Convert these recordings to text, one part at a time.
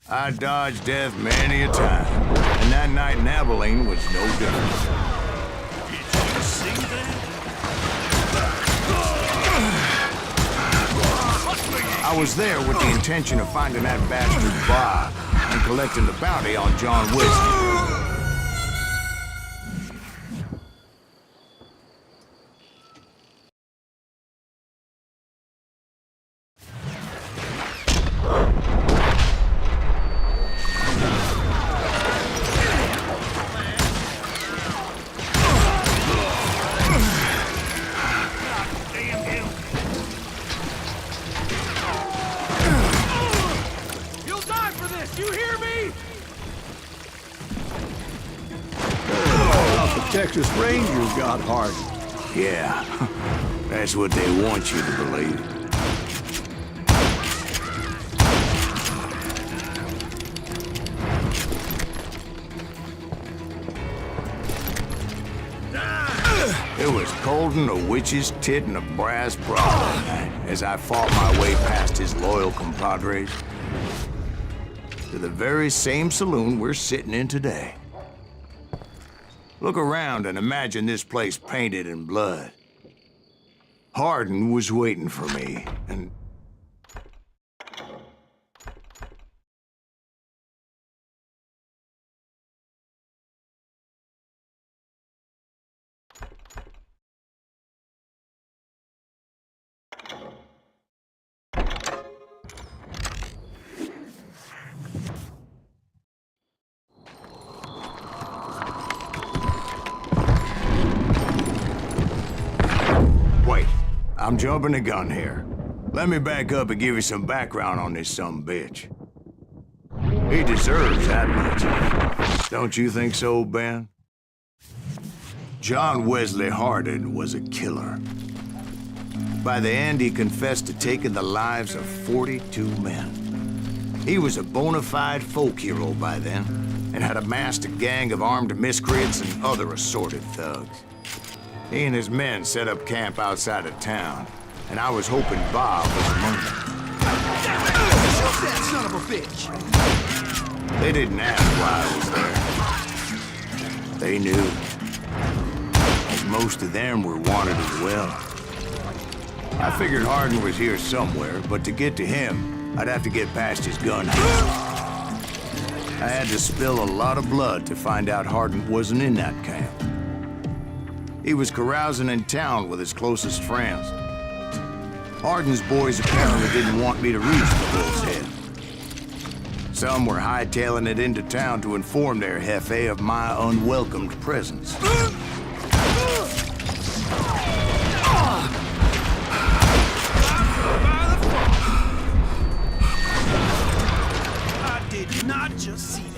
I dodged death many a time, and that night in Abilene was no different. Did you see that? I was there with the intention of finding that bastard Bob and collecting the bounty on John Wesley. Texas Rangers got Harden. Yeah, that's what they want you to believe. It was cold in a witch's tit and a brass bra that night as I fought my way past his loyal compadres to the very same saloon we're sitting in today. Look around and imagine this place painted in blood. Harden was waiting for me, and... I'm jumping the gun here. Let me back up and give you some background on this sumbitch. He deserves that much. Don't you think so, Ben? John Wesley Harden was a killer. By the end, he confessed to taking the lives of 42 men. He was a bona fide folk hero by then, and had amassed a gang of armed miscreants and other assorted thugs. He and his men set up camp outside of town, and I was hoping Bob was among them. That son of a bitch! They didn't ask why I was there. They knew. And most of them were wanted as well. I figured Harden was here somewhere, but to get to him, I'd have to get past his gun. I had to spill a lot of blood to find out Harden wasn't in that camp. He was carousing in town with his closest friends. Harden's boys apparently didn't want me to reach the bull's head. Some were hightailing it into town to inform their jefe of my unwelcomed presence. I did not just see that.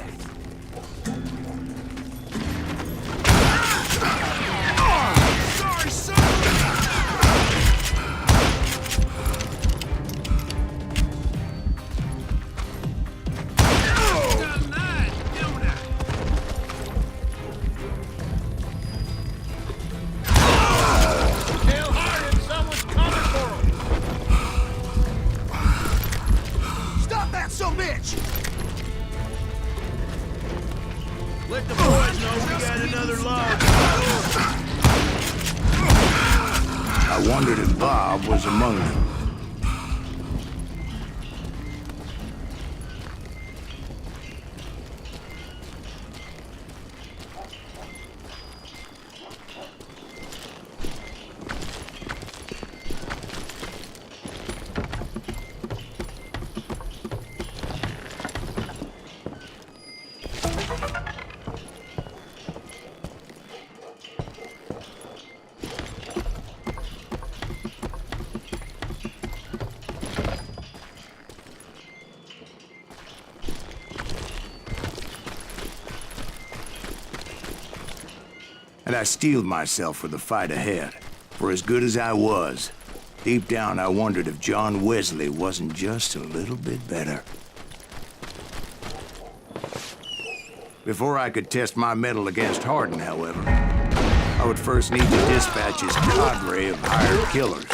Let the boys know we got another log. I wondered if Bob was among them. And I steeled myself for the fight ahead. For as good as I was, deep down I wondered if John Wesley wasn't just a little bit better. Before I could test my mettle against Harden, however, I would first need to dispatch his cadre of hired killers.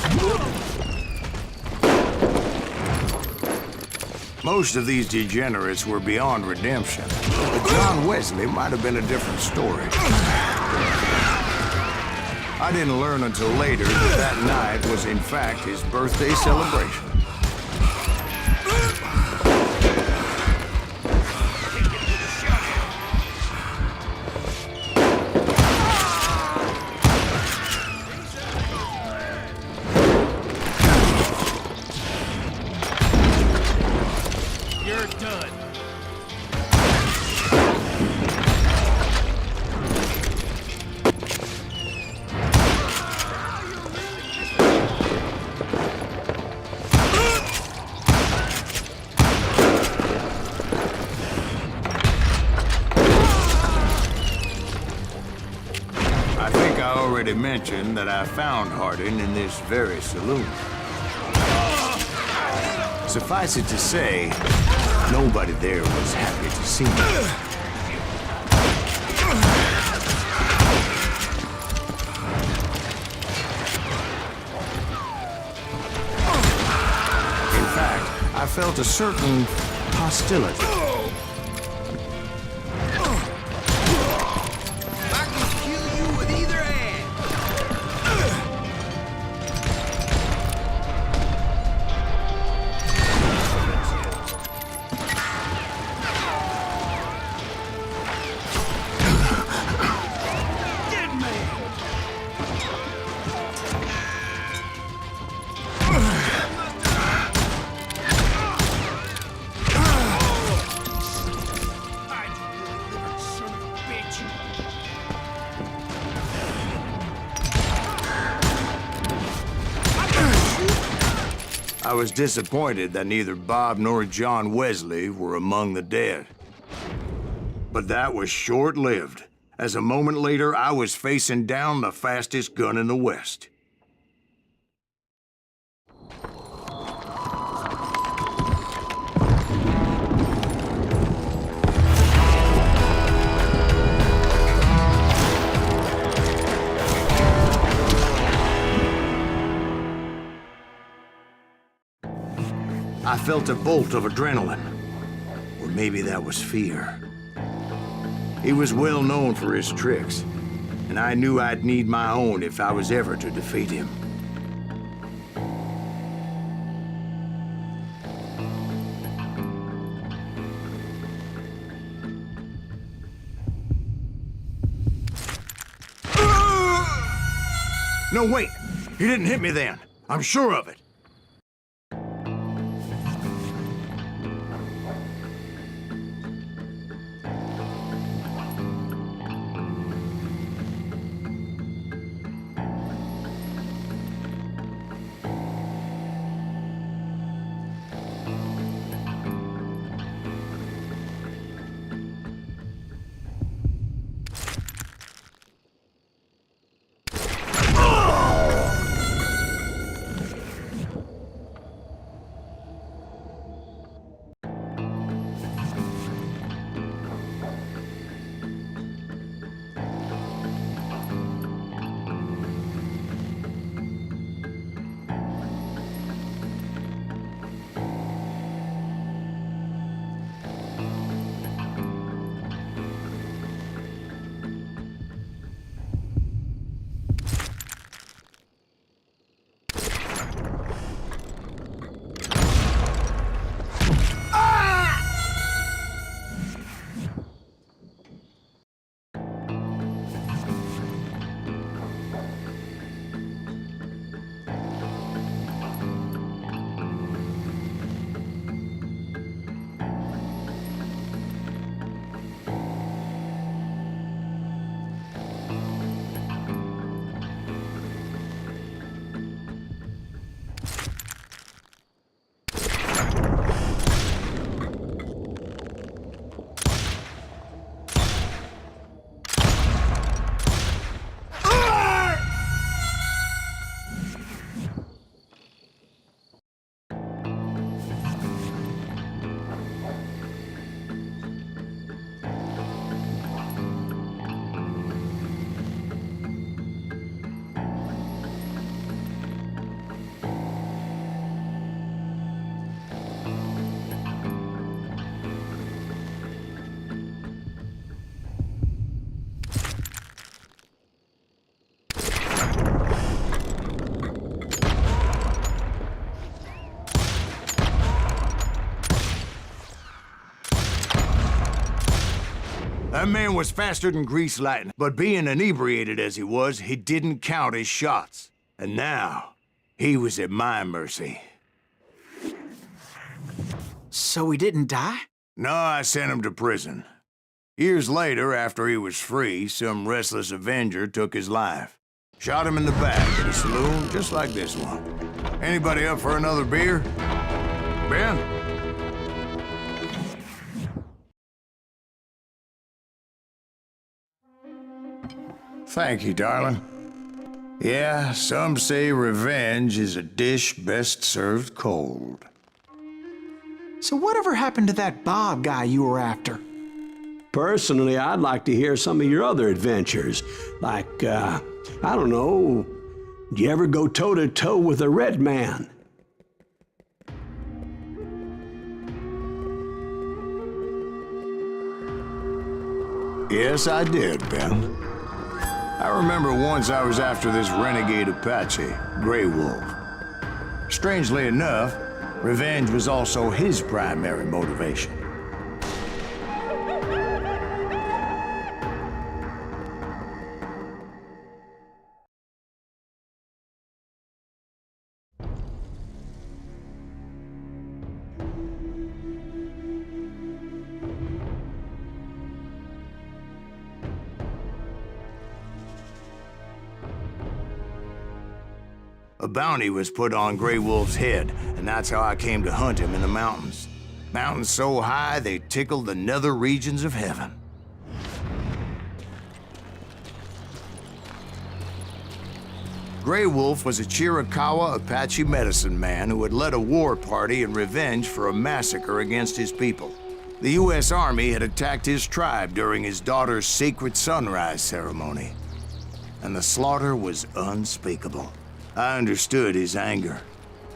Most of these degenerates were beyond redemption, but John Wesley might have been a different story. I didn't learn until later that that night was in fact his birthday celebration. You're done. I think I already mentioned that I found Hardin in this very saloon. Suffice it to say, nobody there was happy to see me. In fact, I felt a certain hostility. I can kill you with either hand. Dead man. I delivered, son of a bitch. I was disappointed that neither Bob nor John Wesley were among the dead. But that was short-lived, as a moment later I was facing down the fastest gun in the West. I felt a bolt of adrenaline, or maybe that was fear. He was well known for his tricks, and I knew I'd need my own if I was ever to defeat him. No, wait! He didn't hit me then. I'm sure of it. That man was faster than greased lightning, but being inebriated as he was, he didn't count his shots. And now, he was at my mercy. So he didn't die? No, I sent him to prison. Years later, after he was free, some restless Avenger took his life. Shot him in the back at a saloon just like this one. Anybody up for another beer? Ben? Thank you, darling. Yeah, some say revenge is a dish best served cold. So whatever happened to that Bob guy you were after? Personally, I'd like to hear some of your other adventures. Like, I don't know, did you ever go toe-to-toe with a red man? Yes, I did, Ben. I remember once I was after this renegade Apache, Grey Wolf. Strangely enough, revenge was also his primary motivation. A bounty was put on Grey Wolf's head, and that's how I came to hunt him in the mountains. Mountains so high they tickled the nether regions of heaven. Grey Wolf was a Chiricahua Apache medicine man who had led a war party in revenge for a massacre against his people. The U.S. Army had attacked his tribe during his daughter's sacred sunrise ceremony, and the slaughter was unspeakable. I understood his anger,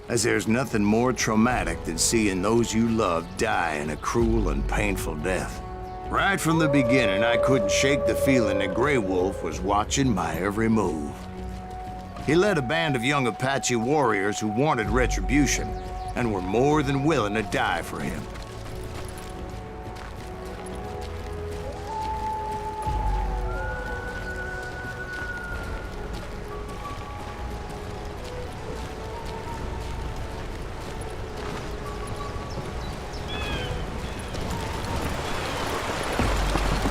as there's nothing more traumatic than seeing those you love die in a cruel and painful death. Right from the beginning, I couldn't shake the feeling that Grey Wolf was watching my every move. He led a band of young Apache warriors who wanted retribution and were more than willing to die for him.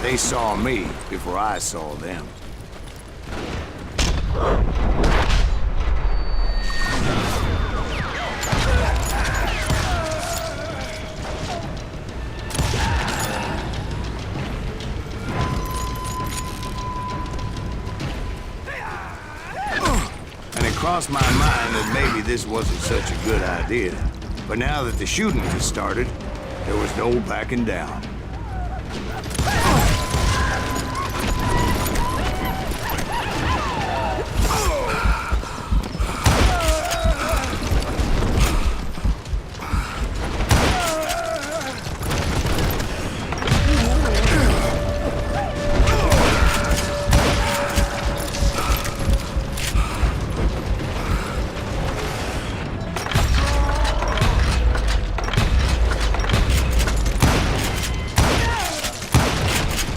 They saw me before I saw them. And it crossed my mind that maybe this wasn't such a good idea. But now that the shooting had started, there was no backing down.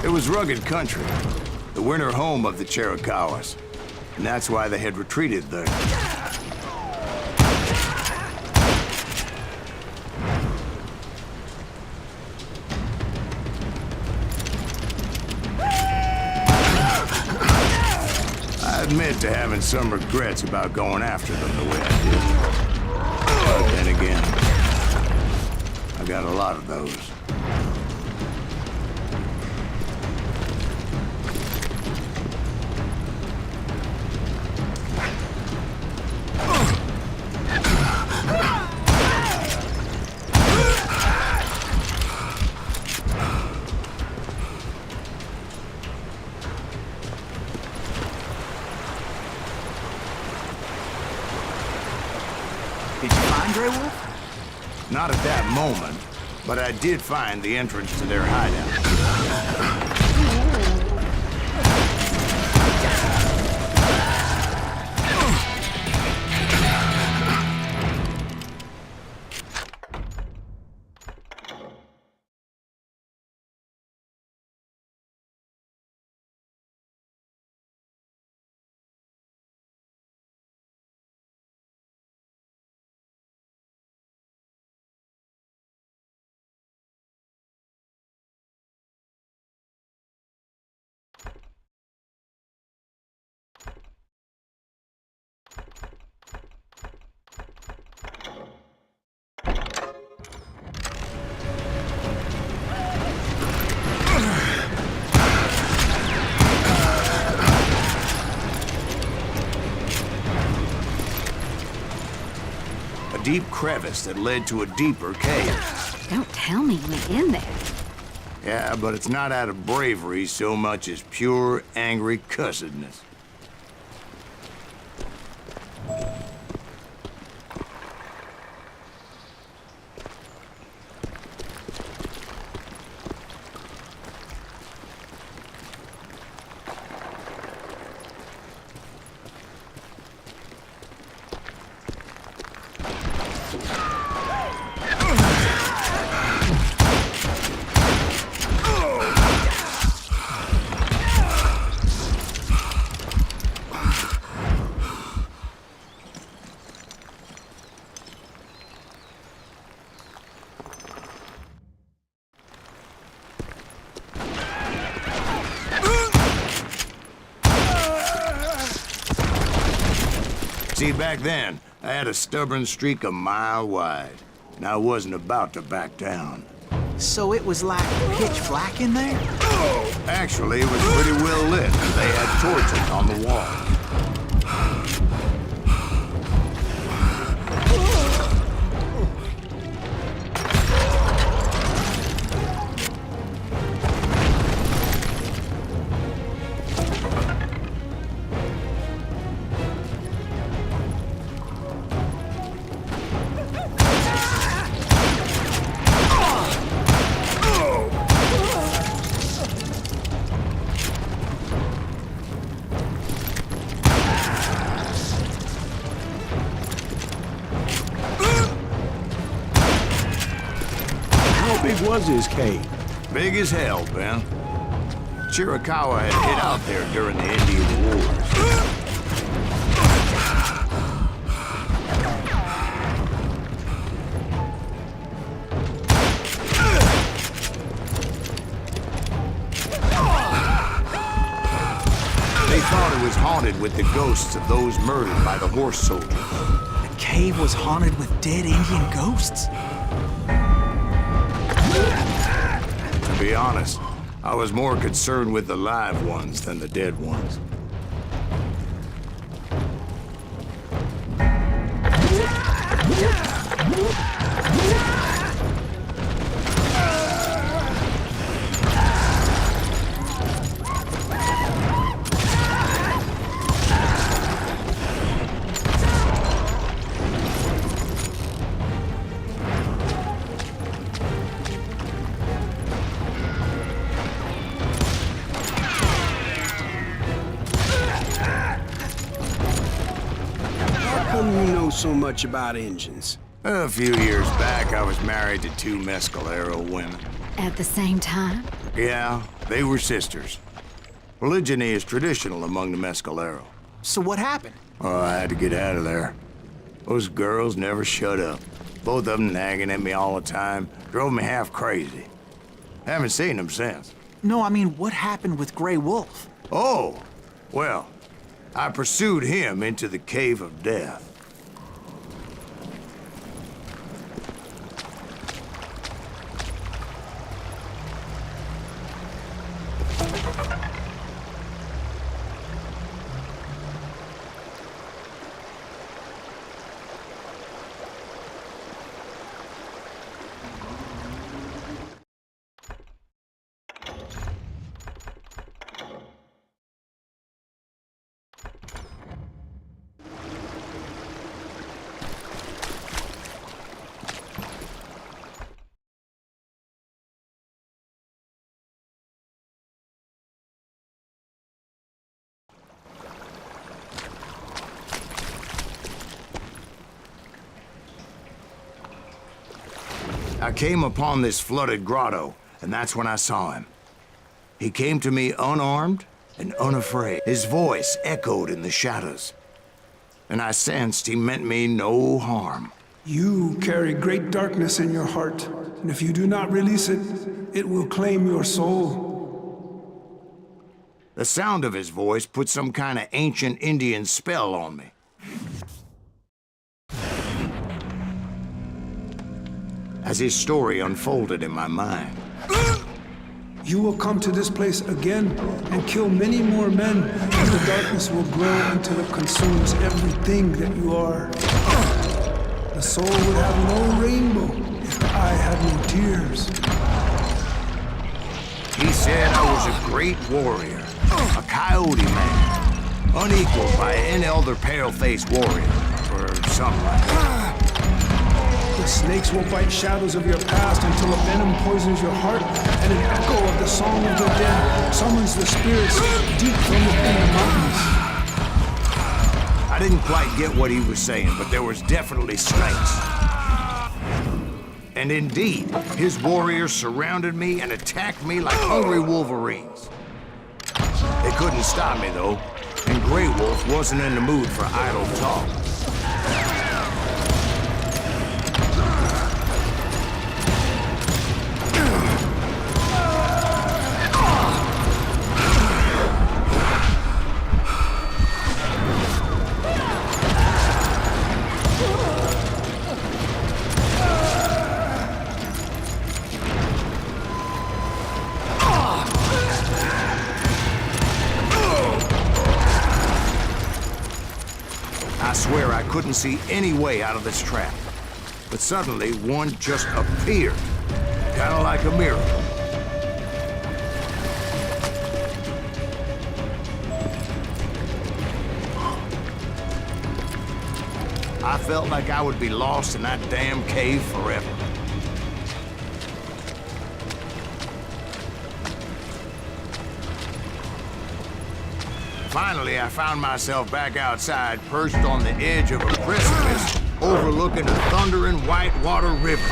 It was rugged country, the winter home of the Chiricahuas, and that's why they had retreated there. I admit to having some regrets about going after them the way I did. But then again, I got a lot of those. Did you find Grey Wolf? Not at that moment, but I did find the entrance to their hideout. deep crevice that led to a deeper cave. Don't tell me you went in there. Yeah, but it's not out of bravery so much as pure, angry cussedness. See, back then, I had a stubborn streak a mile wide, and I wasn't about to back down. So it was like pitch black in there? Actually, it was pretty well lit, and they had torches on the wall. How big was his cave? Big as hell, Ben. Chiricahua had hid out there during the Indian Wars. They thought it was haunted with the ghosts of those murdered by the horse soldiers. The cave was haunted with dead Indian ghosts? To be honest, I was more concerned with the live ones than the dead ones. How come you know so much about engines? A few years back, I was married to two Mescalero women. At the same time? Yeah, they were sisters. Polygyny is traditional among the Mescalero. So what happened? Oh, I had to get out of there. Those girls never shut up. Both of them nagging at me all the time. Drove me half crazy. Haven't seen them since. No, I mean, what happened with Grey Wolf? Oh, well, I pursued him into the Cave of Death. I came upon this flooded grotto, and that's when I saw him. He came to me unarmed and unafraid. His voice echoed in the shadows, and I sensed he meant me no harm. You carry great darkness in your heart, and if you do not release it, it will claim your soul. The sound of his voice put some kind of ancient Indian spell on me. As his story unfolded in my mind. You will come to this place again and kill many more men, as the darkness will grow until it consumes everything that you are. The A soul would have no rainbow if I had no tears. He said I was a great warrior, a coyote man, unequaled by any other pale-faced warrior, or something like that. The snakes will bite shadows of your past until a venom poisons your heart, and an echo of the song of the dead summons the spirits deep from within the mountains. I didn't quite get what he was saying, but there was definitely snakes. And indeed, his warriors surrounded me and attacked me like hungry wolverines. They couldn't stop me, though, and Grey Wolf wasn't in the mood for idle talk. I swear I couldn't see any way out of this trap. But suddenly, one just appeared. Kind of like a miracle. I felt like I would be lost in that damn cave forever. Finally, I found myself back outside, perched on the edge of a precipice, overlooking a thundering whitewater river.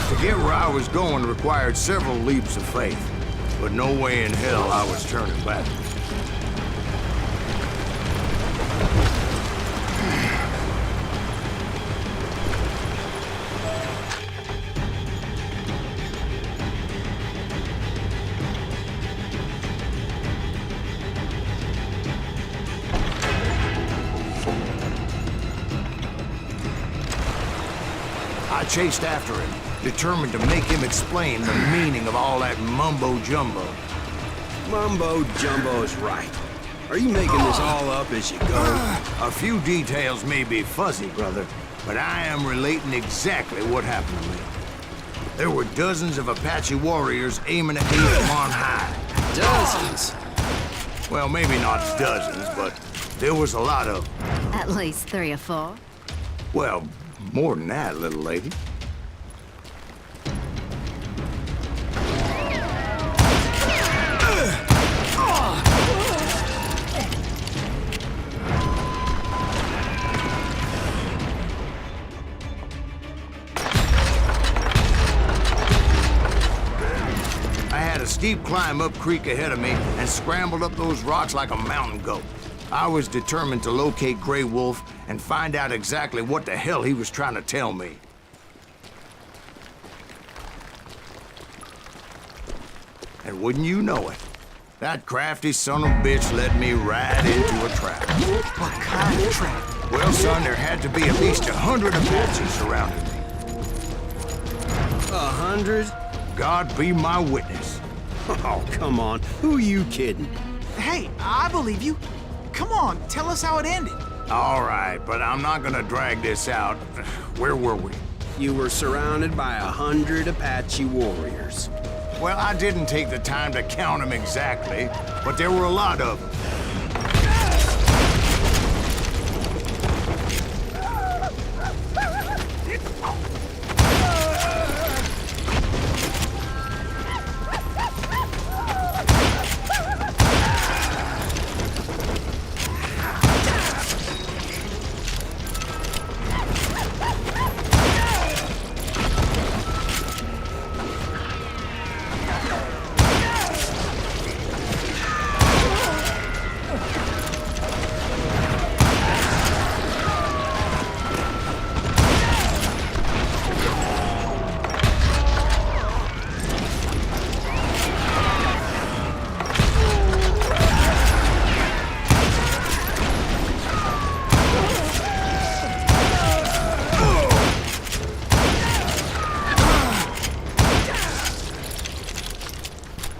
To get where I was going required several leaps of faith, but no way in hell I was turning back. I chased after him, determined to make him explain the meaning of all that mumbo-jumbo. Mumbo-jumbo is right. Are you making this all up as you go? A few details may be fuzzy, brother, but I am relating exactly what happened to me. There were dozens of Apache warriors aiming at me from on high. Dozens? Well, maybe not dozens, but there was a lot of them. At least 3 or 4. Well, more than that, little lady. I had a steep climb up creek ahead of me and scrambled up those rocks like a mountain goat. I was determined to locate Grey Wolf and find out exactly what the hell he was trying to tell me. And wouldn't you know it, that crafty son of a bitch led me right into a trap. What kind of trap? Well, son, there had to be at least 100 Apaches surrounding me. 100? God be my witness. Oh, come on. Who are you kidding? Hey, I believe you. Come on, tell us how it ended. All right, but I'm not gonna drag this out. Where were we? You were surrounded by 100 Apache warriors. Well, I didn't take the time to count them exactly, but there were a lot of them.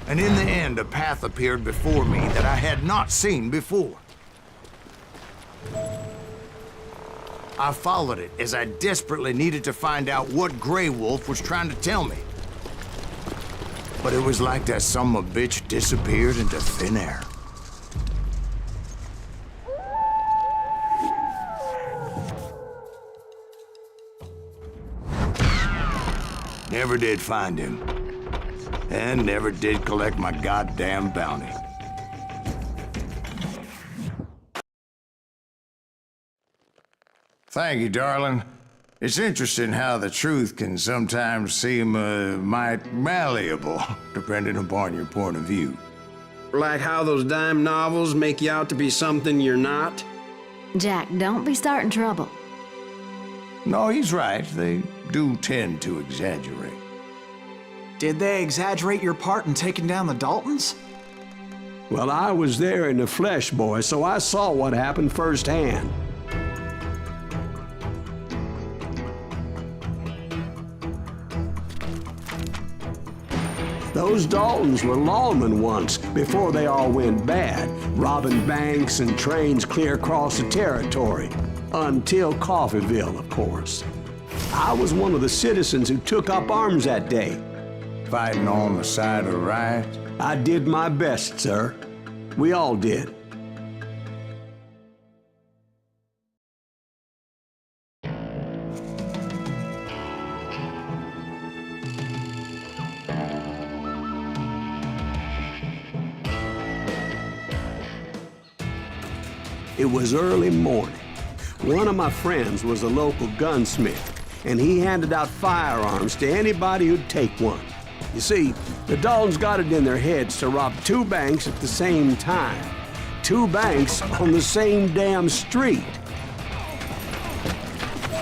And in the end, a path appeared before me that I had not seen before. I followed it as I desperately needed to find out what Grey Wolf was trying to tell me. But it was like that son of a bitch disappeared into thin air. Never did find him. And never did collect my goddamn bounty. Thank you, darling. It's interesting how the truth can sometimes seem, might malleable, depending upon your point of view. Like how those dime novels make you out to be something you're not? Jack, don't be starting trouble. No, he's right. They do tend to exaggerate. Did they exaggerate your part in taking down the Daltons? Well, I was there in the flesh, boy, so I saw what happened firsthand. Those Daltons were lawmen once, before they all went bad, robbing banks and trains clear across the territory. Until Coffeeville, of course. I was one of the citizens who took up arms that day. Fighting on the side of right? I did my best, sir. We all did. It was early morning. One of my friends was a local gunsmith, and he handed out firearms to anybody who'd take one. You see, the Daltons got it in their heads to rob 2 banks at the same time. 2 banks on the same damn street.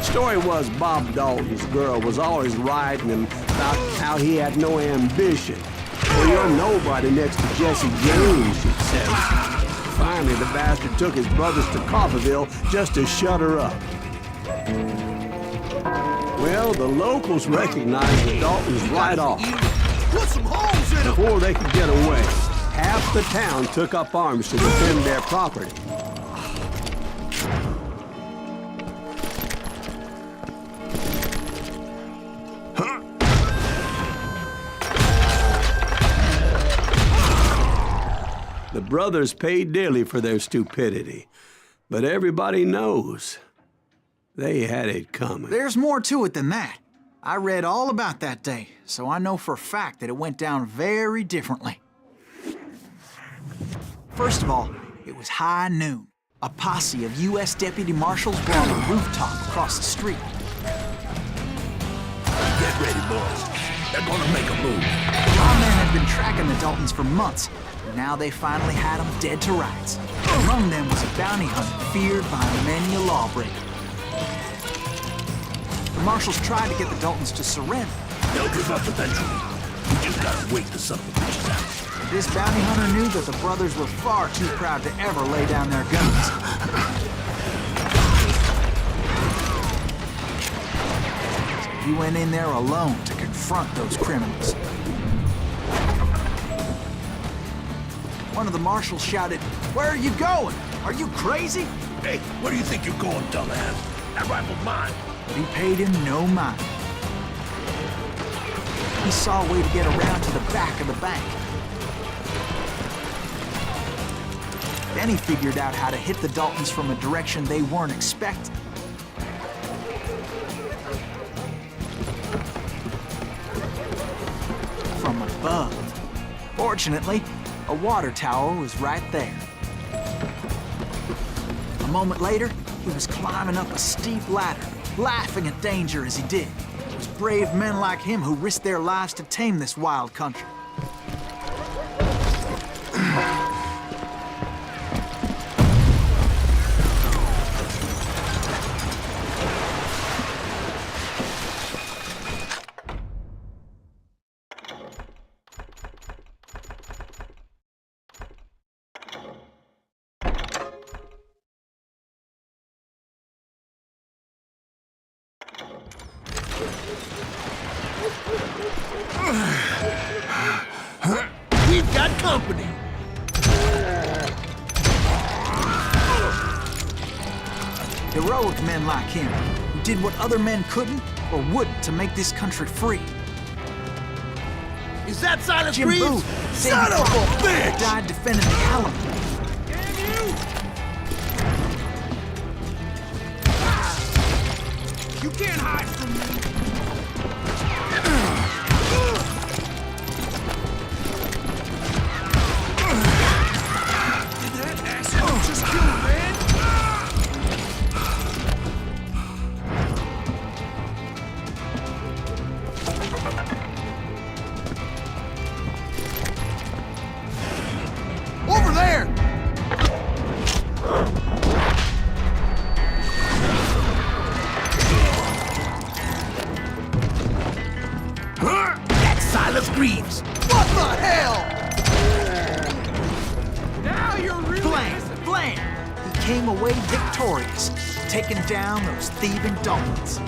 Story was Bob Dalton's girl was always writing him about how he had no ambition. Well, you're nobody next to Jesse James, she said. Finally, the bastard took his brothers to Coffeeville just to shut her up. Well, the locals recognized the Daltons right off. Put some holes in them! Before they could get away, half the town took up arms to defend their property. The brothers paid dearly for their stupidity, but everybody knows they had it coming. There's more to it than that. I read all about that day, so I know for a fact that it went down very differently. First of all, it was high noon. A posse of U.S. deputy marshals were on a rooftop across the street. Get ready, boys. They're gonna make a move. Our men had been tracking the Daltons for months, and now they finally had them dead to rights. Among them was a bounty hunter feared by many a lawbreaker. The marshals tried to get the Daltons to surrender. They'll give up eventually. We just gotta wait the son of a bitches out. But this bounty hunter knew that the brothers were far too proud to ever lay down their guns. So he went in there alone to confront those criminals. One of the marshals shouted, "Where are you going? Are you crazy?" Hey, where do you think you're going, dumbass? That rifle's mine. But he paid him no mind. He saw a way to get around to the back of the bank. Then he figured out how to hit the Daltons from a direction they weren't expecting. From above. Fortunately, a water tower was right there. A moment later, he was climbing up a steep ladder, laughing at danger as he did. It was brave men like him who risked their lives to tame this wild country. We've got company. Heroic men like him, who did what other men couldn't or wouldn't to make this country free. Is that Silas Jim Greaves? Booth, Son of a bitch! died defending the Alamo. You can't hide from me! Did that asshole just kill a man? Over there! That's Silas Greaves! What the hell? Now you're really... Blam! He came away victorious, taking down those thieving Daltons.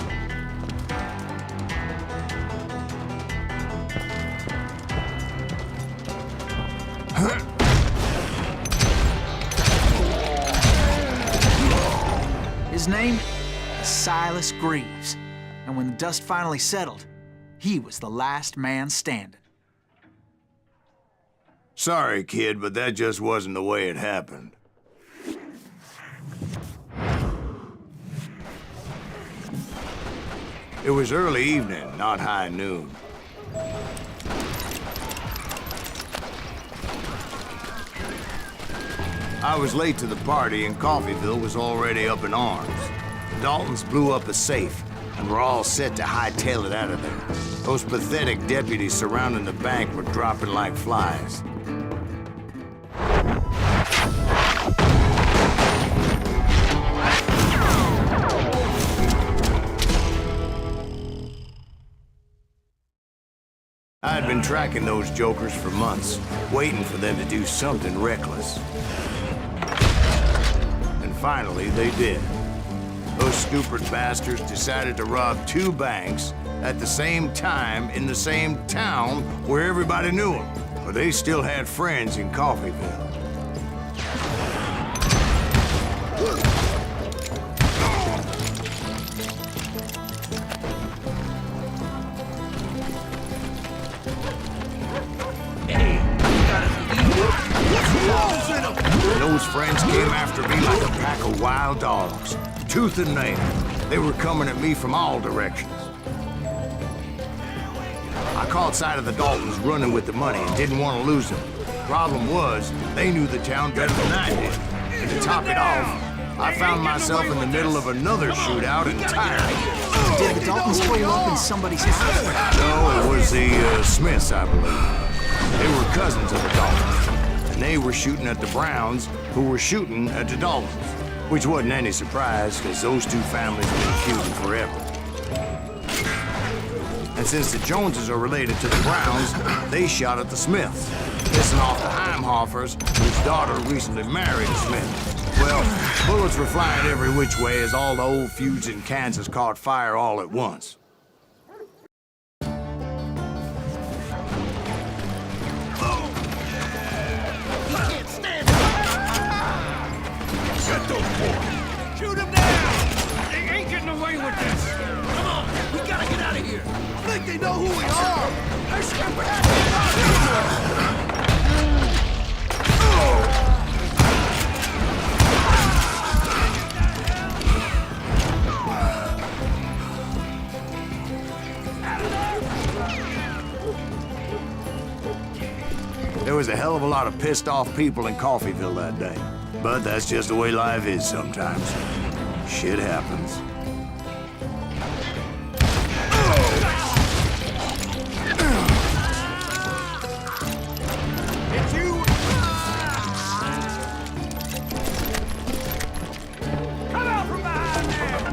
His name? Silas Greaves. And when the dust finally settled, he was the last man standing. Sorry, kid, but that just wasn't the way it happened. It was early evening, not high noon. I was late to the party and Coffeyville was already up in arms. The Daltons blew up a safe and were all set to hightail it out of there. Those pathetic deputies surrounding the bank were dropping like flies. I had been tracking those jokers for months, waiting for them to do something reckless. And finally, they did. Those stupid bastards decided to rob 2 banks at the same time in the same town where everybody knew them. But they still had friends in Coffeyville. Those friends came after me like a pack of wild dogs, tooth and nail. They were coming at me from all directions. I caught sight of the Daltons running with the money and didn't want to lose them. Problem was, they knew the town better than I did. And to top it off, I found myself in the middle of another shootout entirely. Did the Daltons pull up in somebody's house? No, it was the Smiths, I believe. They were cousins of the Daltons. And they were shooting at the Browns, who were shooting at the Daltons. Which wasn't any surprise, because those 2 families have been feuding forever. And since the Joneses are related to the Browns, they shot at the Smiths, pissing off the Heimhoffers, whose daughter recently married a Smith. Well, bullets were flying every which way as all the old feuds in Kansas caught fire all at once. Shoot him down! They ain't getting away with this! Come on, we gotta get out of here! I think they know who we are! They're skipping out There was a hell of a lot of pissed off people in Coffeyville that day. But that's just the way life is sometimes. Shit happens. It's you! Come out from behind there!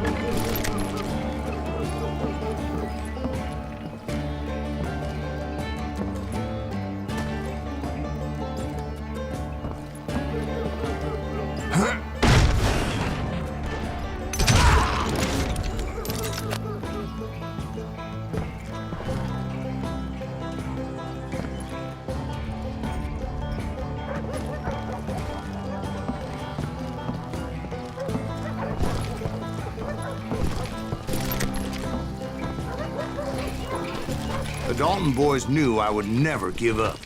The Dalton boys knew I would never give up.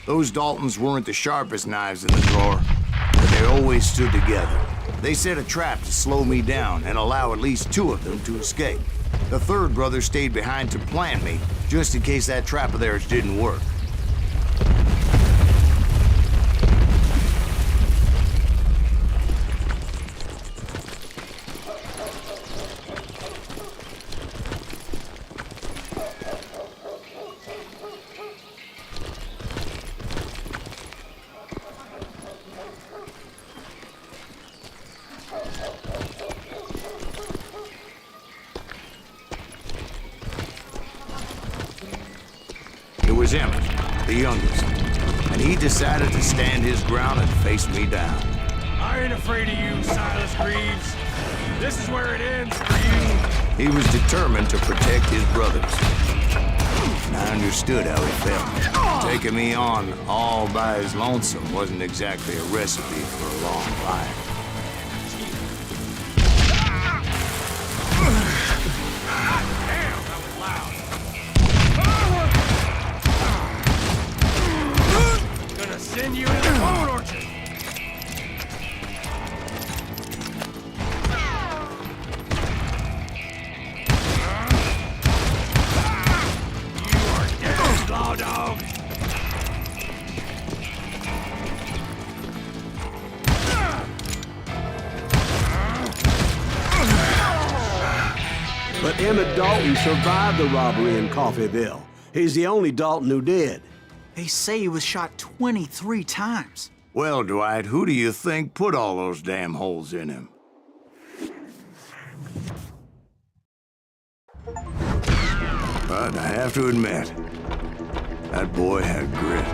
Those Daltons weren't the sharpest knives in the drawer, but they always stood together. They set a trap to slow me down and allow at least 2 of them to escape. The third brother stayed behind to plant me, just in case that trap of theirs didn't work. It was Emmett, the youngest, and he decided to stand his ground and face me down. I ain't afraid of you, Silas Greaves. This is where it ends for you. He was determined to protect his brothers. And I understood how he felt. Taking me on all by his lonesome wasn't exactly a recipe for a long life. Damn, that was loud. Gonna send you into the bone orchard. You are dead, law dog. But Emmett Dalton survived the robbery in Coffeyville. He's the only Dalton who did. They say he was shot 23 times. Well, Dwight, who do you think put all those damn holes in him? But I have to admit, that boy had grit.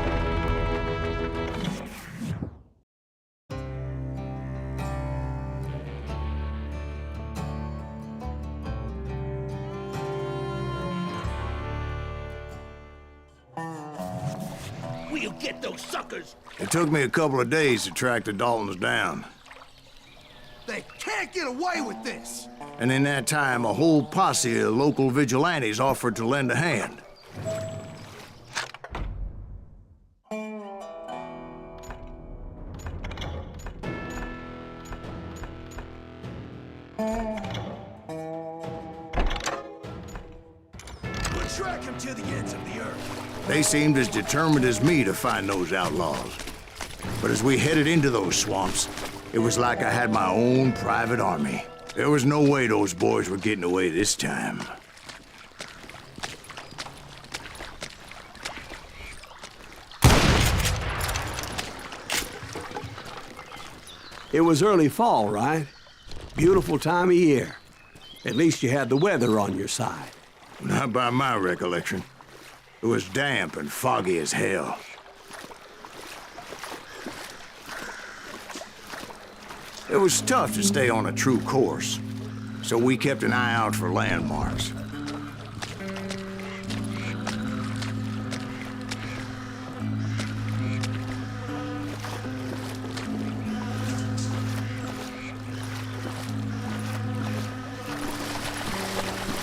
We'll get those suckers. It took me a couple of days to track the Daltons down. They can't get away with this. And in that time, a whole posse of local vigilantes offered to lend a hand. We'll track them to the ends of the earth. They seemed as determined as me to find those outlaws. But as we headed into those swamps, it was like I had my own private army. There was no way those boys were getting away this time. It was early fall, right? Beautiful time of year. At least you had the weather on your side. Not by my recollection. It was damp and foggy as hell. It was tough to stay on a true course, so we kept an eye out for landmarks.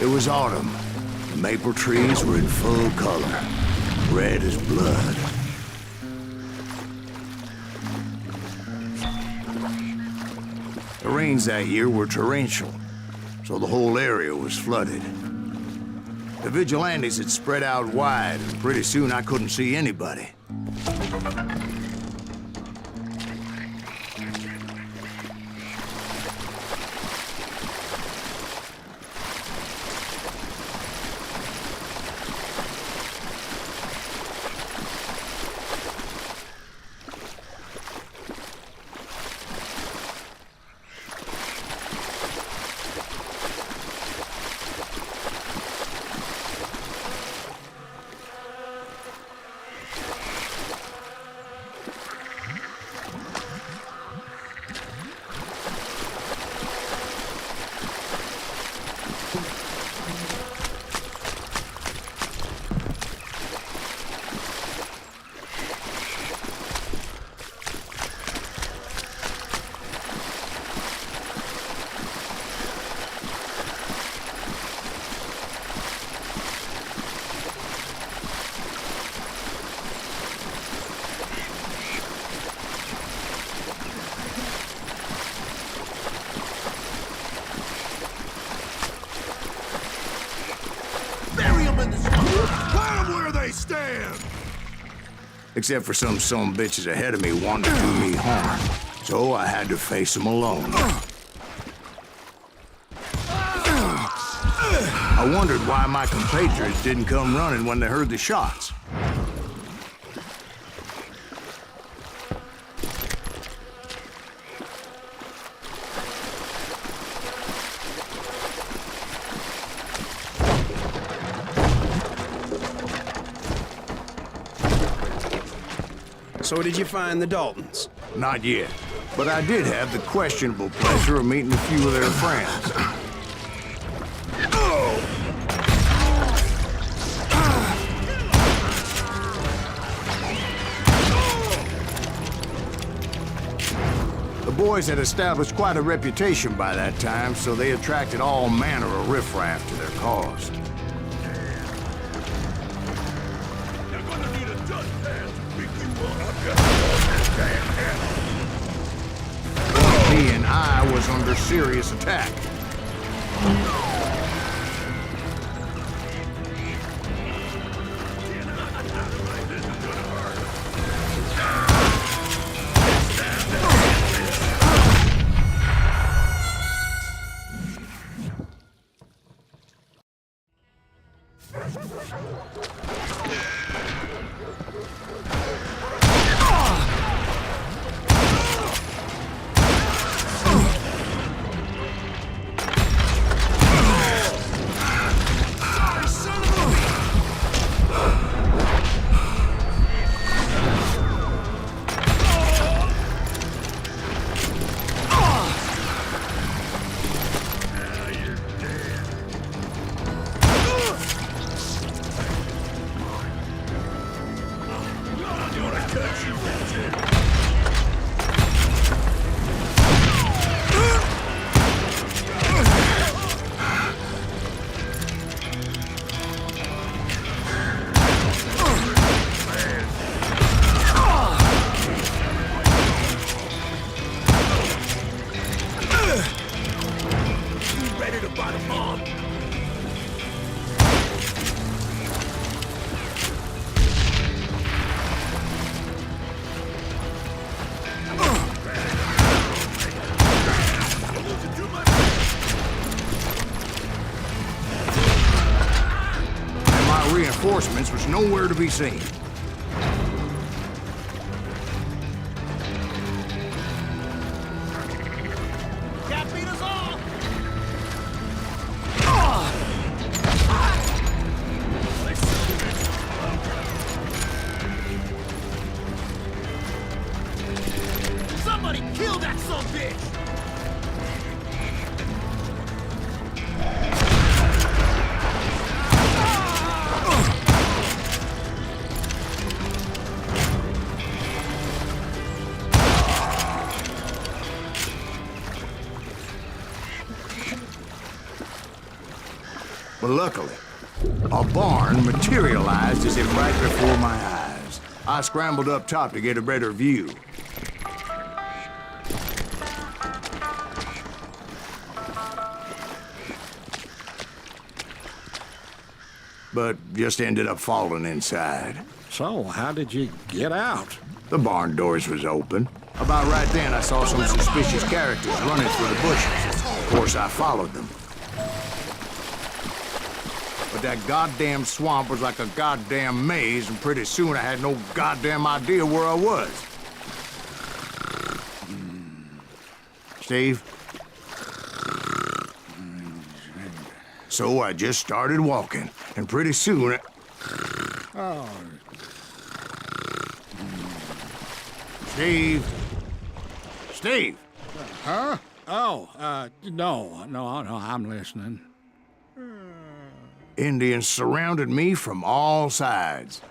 It was autumn. The maple trees were in full color, red as blood. The rains that year were torrential, so the whole area was flooded. The vigilantes had spread out wide, and pretty soon I couldn't see anybody. Put them where they stand! Except for some bitches ahead of me wanting to do me harm. So I had to face them alone. I wondered why my compatriots didn't come running when they heard the shots. So did you find the Daltons? Not yet. But I did have the questionable pleasure of meeting a few of their friends. The boys had established quite a reputation by that time, so they attracted all manner of riffraff to their cause. You're gonna need a dustpan to pick you up. I've got all this damn head. He and I was under serious attack. Reinforcements was nowhere to be seen. Can't beat us all! Somebody kill that sumbitch! But luckily, a barn materialized as if right before my eyes. I scrambled up top to get a better view. But just ended up falling inside. So, how did you get out? The barn doors was open. About right then, I saw some suspicious characters running through the bushes. Of course, I followed them. But that goddamn swamp was like a goddamn maze, and pretty soon I had no goddamn idea where I was. Steve? So I just started walking, and pretty soon Oh, Steve? Steve? huh? Oh, no, I'm listening. Indians surrounded me from all sides.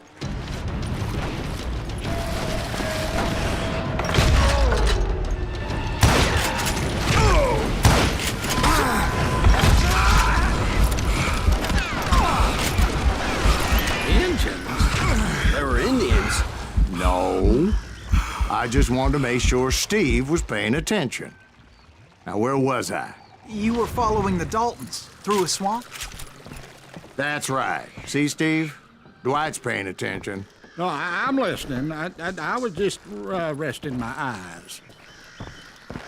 They were Indians. No. I just wanted to make sure Steve was paying attention. Now, where was I? You were following the Daltons through a swamp? That's right. See, Steve? Dwight's paying attention. No, I'm listening. I was just resting my eyes.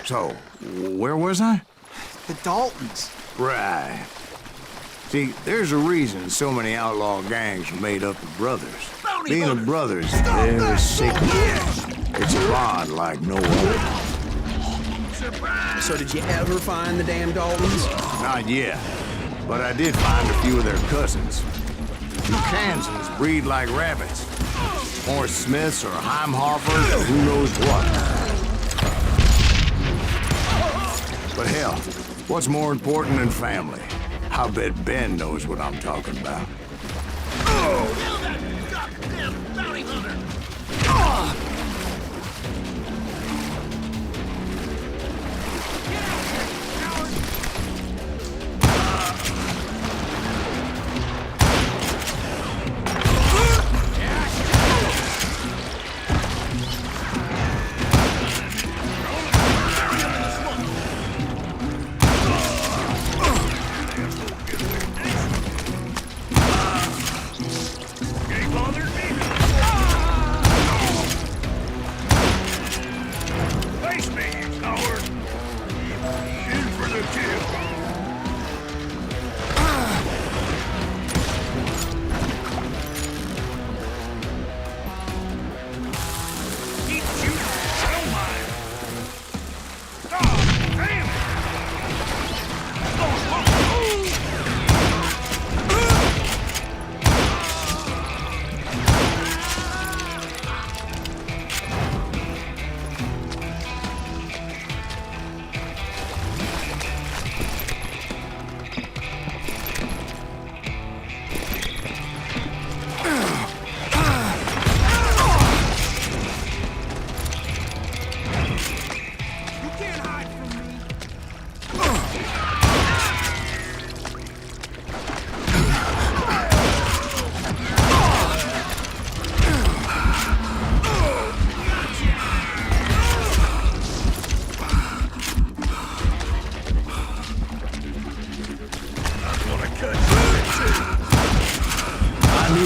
So, where was I? The Daltons. Right. See, there's a reason so many outlaw gangs are made up of brothers. Being a brother is very sacred. It's a bond like no other. So did you ever find the damn Daltons? Not yet, but I did find a few of their cousins. You Kansans breed like rabbits. Or Smiths or Heimhoffers or who knows what. But hell, what's more important than family? I bet Ben knows what I'm talking about. Kill that goddamn bounty hunter!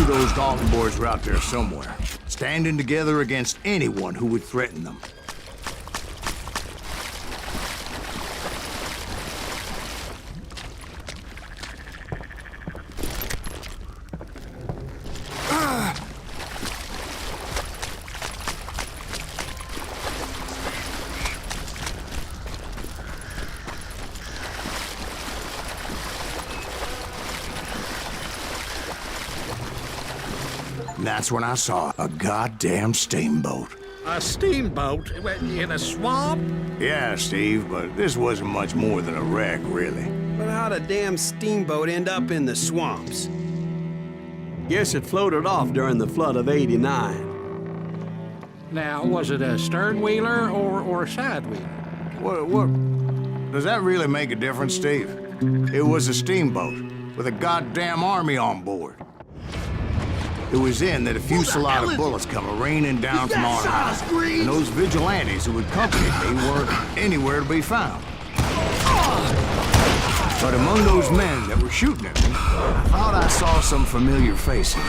Those Dalton boys were out there somewhere, standing together against anyone who would threaten them. And that's when I saw a goddamn steamboat. A steamboat in a swamp? Yeah, Steve, but this wasn't much more than a wreck, really. But how'd a damn steamboat end up in the swamps? Guess it floated off during the flood of '89. Now, was it a stern-wheeler or a side-wheeler? What? Does that really make a difference, Steve? It was a steamboat with a goddamn army on board. It was then that a fusillade of bullets come raining down from on high, and those vigilantes who accompanied me weren't anywhere to be found. But among those men that were shooting at me, I thought I saw some familiar faces.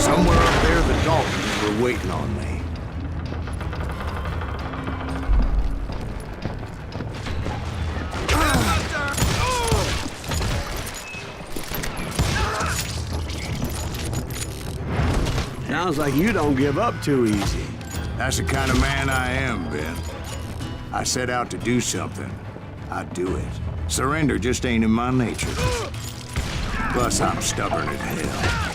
Somewhere up there, the Daltons were waiting on me. Sounds like you don't give up too easy. That's the kind of man I am, Ben. I set out to do something. I do it. Surrender just ain't in my nature. Plus, I'm stubborn as hell.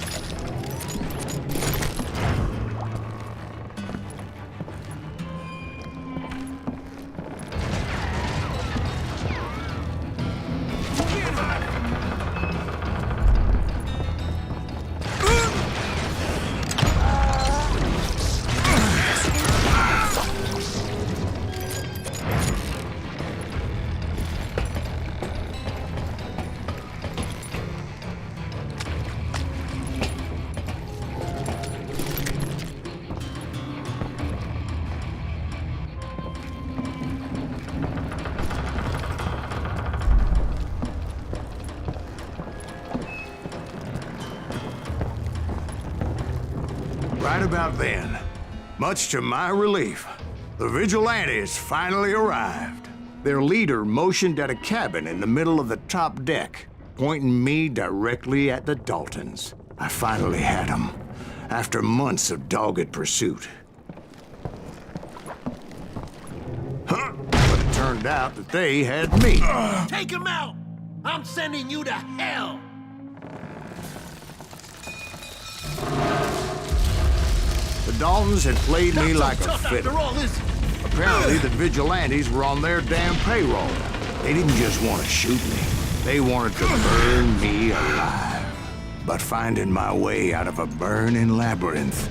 Right about then, much to my relief, the vigilantes finally arrived. Their leader motioned at a cabin in the middle of the top deck, pointing me directly at the Daltons. I finally had them, after months of dogged pursuit. But it turned out that they had me. Take him out! I'm sending you to hell! The Daltons had played me like a Tough after fiddle. all this. Apparently, the vigilantes were on their damn payroll. They didn't just want to shoot me. They wanted to burn me alive. But finding my way out of a burning labyrinth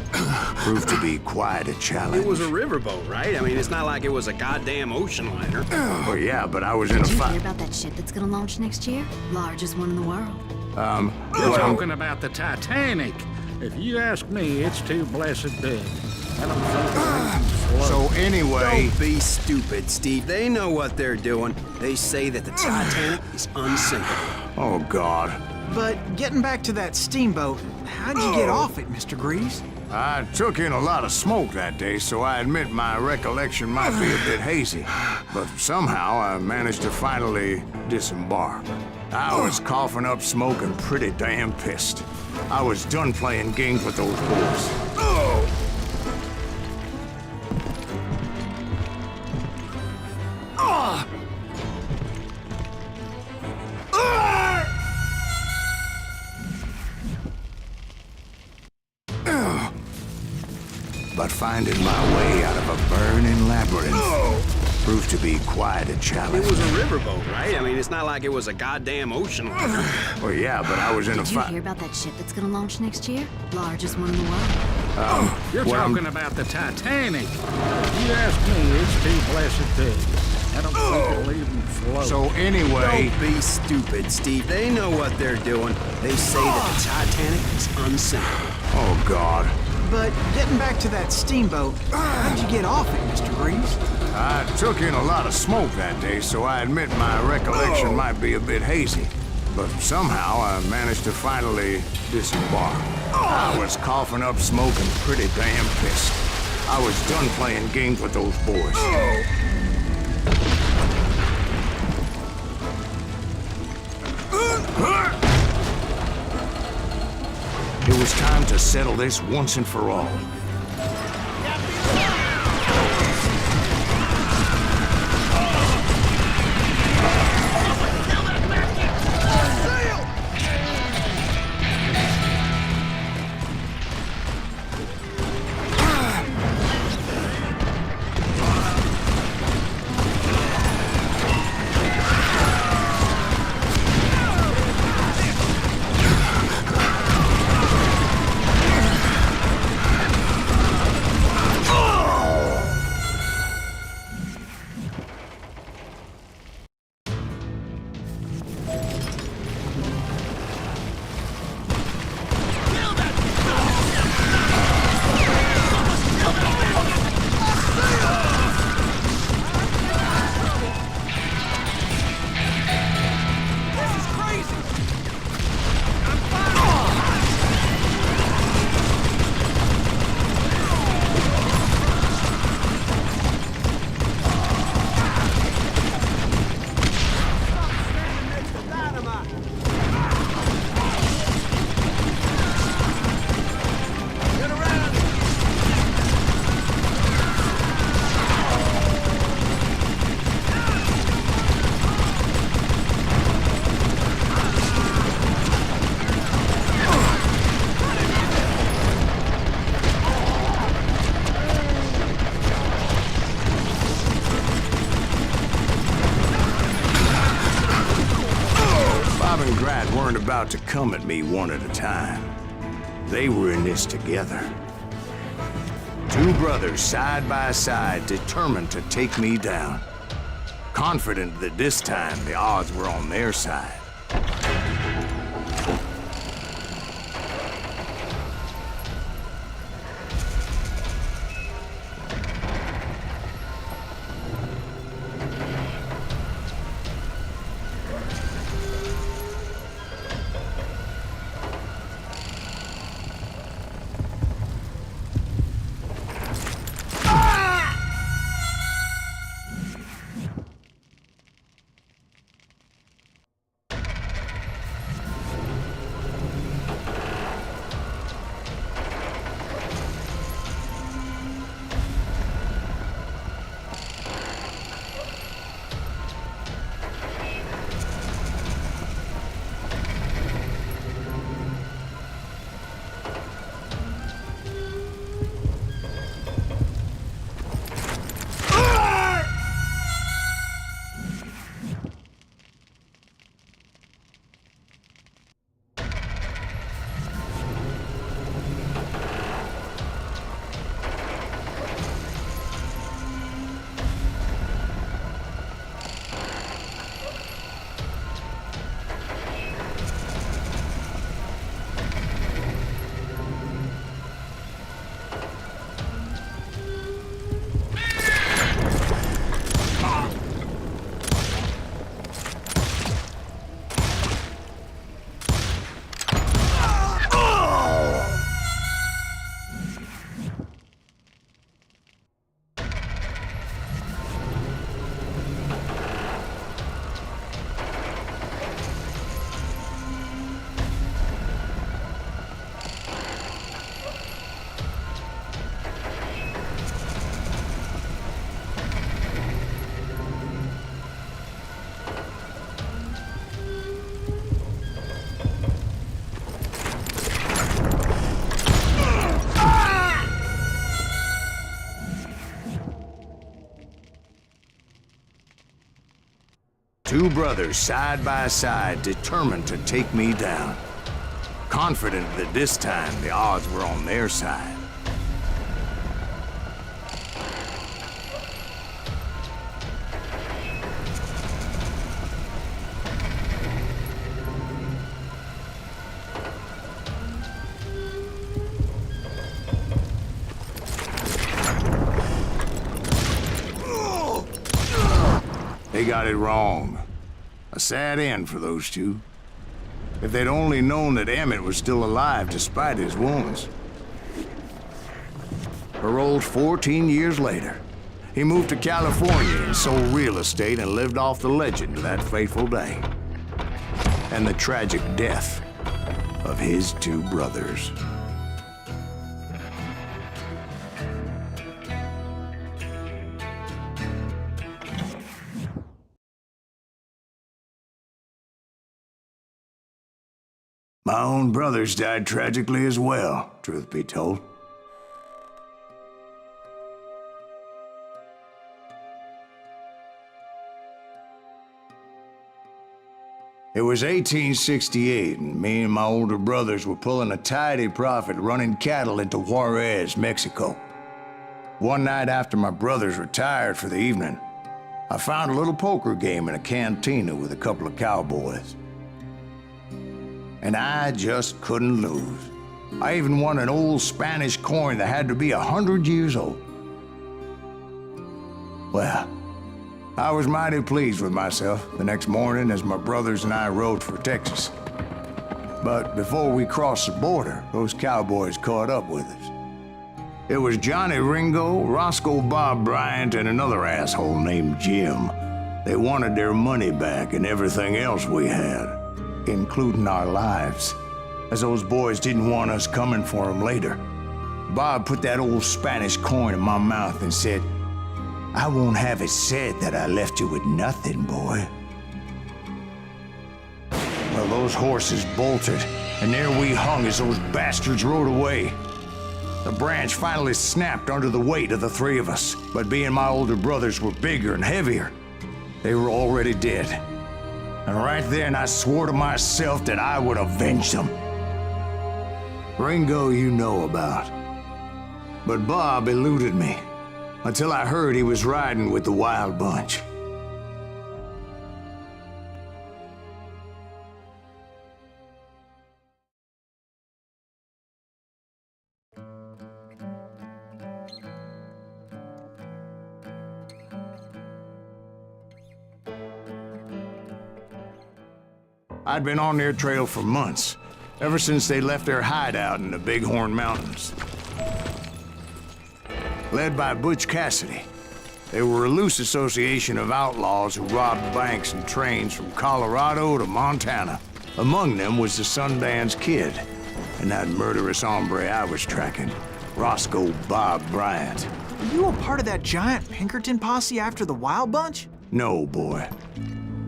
proved to be quite a challenge. It was a riverboat, right? I mean, it's not like it was a goddamn ocean liner. Well, yeah, but I was in a Did you hear fight. about that ship that's gonna launch next year? Largest one in the world. You're well, talking about the Titanic. If you ask me, it's too blessed big. I don't think it'll even float. so anyway, Don't be stupid, Steve. They know what they're doing. They say that the Titanic is unsinkable. oh God. But getting back to that steamboat, how'd you get off it, Mr. Greaves? I took in a lot of smoke that day, so I admit my recollection might be a bit hazy. But somehow I managed to finally disembark. I was coughing up smoke and pretty damn pissed. I was done playing games with those boys. But finding my way out of a burning labyrinth proved to be quite a It challenge. was a riverboat, right? I mean, it's not like it was a goddamn ocean liner. Well, yeah, but I was in a Did you fight. hear about that ship that's gonna launch next year? Largest one in the world. You're well, talking about the Titanic. If you ask me, it's too blessed big. I don't think it'll even float. So anyway, Don't be stupid, Steve. They know what they're doing. They say that the Titanic is unsinkable. oh God. But getting back to that steamboat, how'd you get off it, Mr. Greaves? I took in a lot of smoke that day, so I admit my recollection might be a bit hazy. But somehow I managed to finally disembark. I was coughing up smoke and pretty damn pissed. I was done playing games with those boys. It was time to settle this once and for all. about to come at me one at a time. They were in this together. Two brothers side by side, determined to take me down. Confident that this time the odds were on their side. Two brothers side by side, determined to take me down. Confident that this time the odds were on their side. They got it wrong. A sad end for those two. If they'd only known that Emmett was still alive despite his wounds. Paroled 14 years later, he moved to California and sold real estate and lived off the legend of that fateful day. And the tragic death of his two brothers. My own brothers died tragically as well, truth be told. It was 1868, and me and my older brothers were pulling a tidy profit running cattle into Juarez, Mexico. One night after my brothers retired for the evening, I found a little poker game in a cantina with a couple of cowboys. And I just couldn't lose. I even won an old Spanish coin that had to be 100 years old. Well, I was mighty pleased with myself the next morning as my brothers and I rode for Texas. But before we crossed the border, those cowboys caught up with us. It was Johnny Ringo, Roscoe Bob Bryant, and another asshole named Jim. They wanted their money back and everything else we had, including our lives, as those boys didn't want us coming for them later. Bob put that old Spanish coin in my mouth and said, "I won't have it said that I left you with nothing, boy." Well, those horses bolted, and there we hung as those bastards rode away. The branch finally snapped under the weight of the three of us, but being my older brothers were bigger and heavier, they were already dead. And right then I swore to myself that I would avenge them. Ringo you know about. But Bob eluded me, until I heard he was riding with the Wild Bunch. I'd been on their trail for months, ever since they left their hideout in the Bighorn Mountains. Led by Butch Cassidy, they were a loose association of outlaws who robbed banks and trains from Colorado to Montana. Among them was the Sundance Kid, and that murderous hombre I was tracking, Roscoe Bob Bryant. Were you a part of that giant Pinkerton posse after the Wild Bunch? No, boy.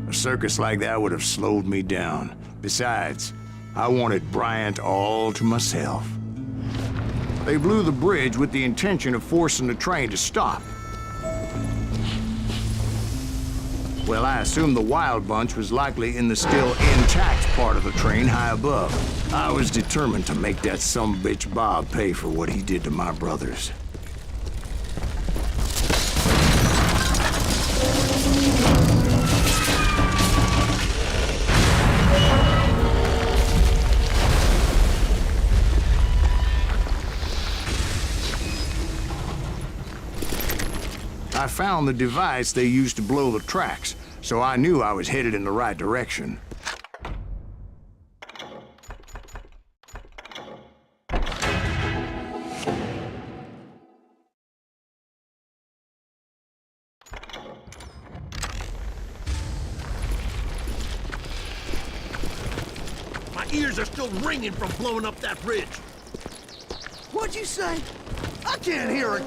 A circus like that would have slowed me down. Besides, I wanted Bryant all to myself. They blew the bridge with the intention of forcing the train to stop. Well, I assumed the Wild Bunch was likely in the still intact part of the train high above. I was determined to make that sumbitch Bob pay for what he did to my brothers. I found the device they used to blow the tracks, so I knew I was headed in the right direction. My ears are still ringing from blowing up that bridge. What'd you say? I can't hear it.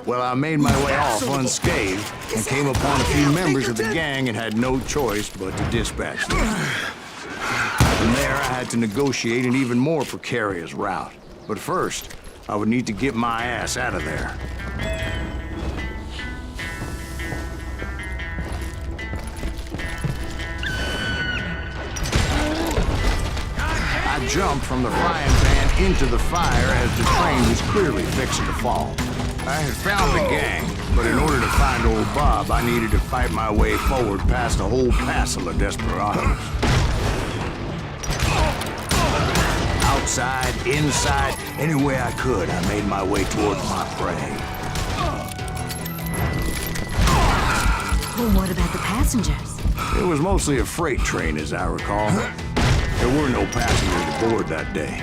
Well, I made my way off unscathed and came upon a few members of the gang and had no choice but to dispatch them. From there, I had to negotiate an even more precarious route. But first, I would need to get my ass out of there. I jumped from the frying pan into the fire as the train was clearly fixing to fall. I had found the gang, but in order to find old Bob, I needed to fight my way forward past a whole passel of desperados. Outside, inside, any way I could, I made my way towards my prey. Well, what about the passengers? It was mostly a freight train, as I recall. There were no passengers aboard that day.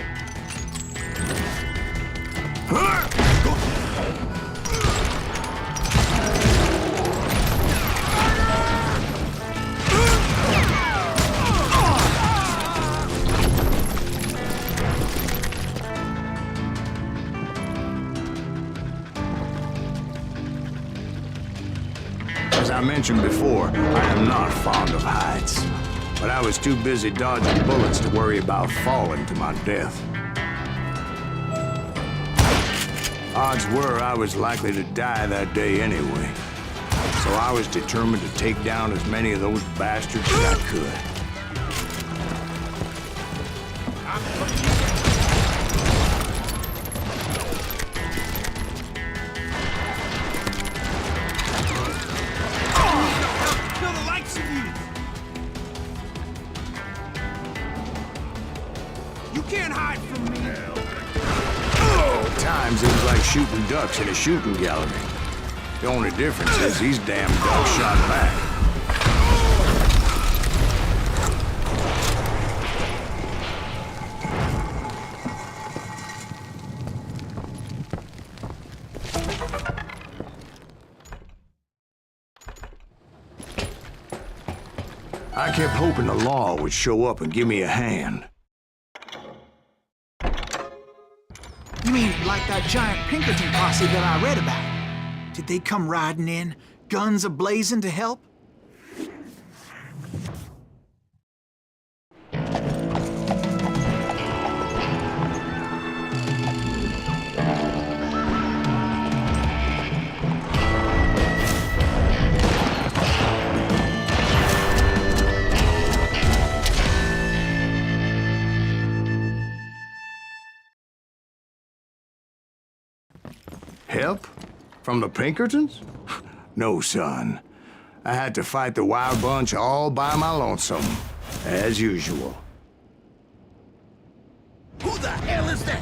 As I mentioned before, I am not fond of heights. But I was too busy dodging bullets to worry about falling to my death. Odds were I was likely to die that day anyway. So I was determined to take down as many of those bastards as I could. Feel the likes of you. You can't hide from me. At times, it was like shooting ducks in a shooting gallery. The only difference is these damn ducks shot back. I kept hoping the law would show up and give me a hand. You mean like that giant Pinkerton posse that I read about? Did they come riding in, guns a-blazing to help? Help? From the Pinkertons? No, son. I had to fight the Wild Bunch all by my lonesome, as usual. Who the hell is that?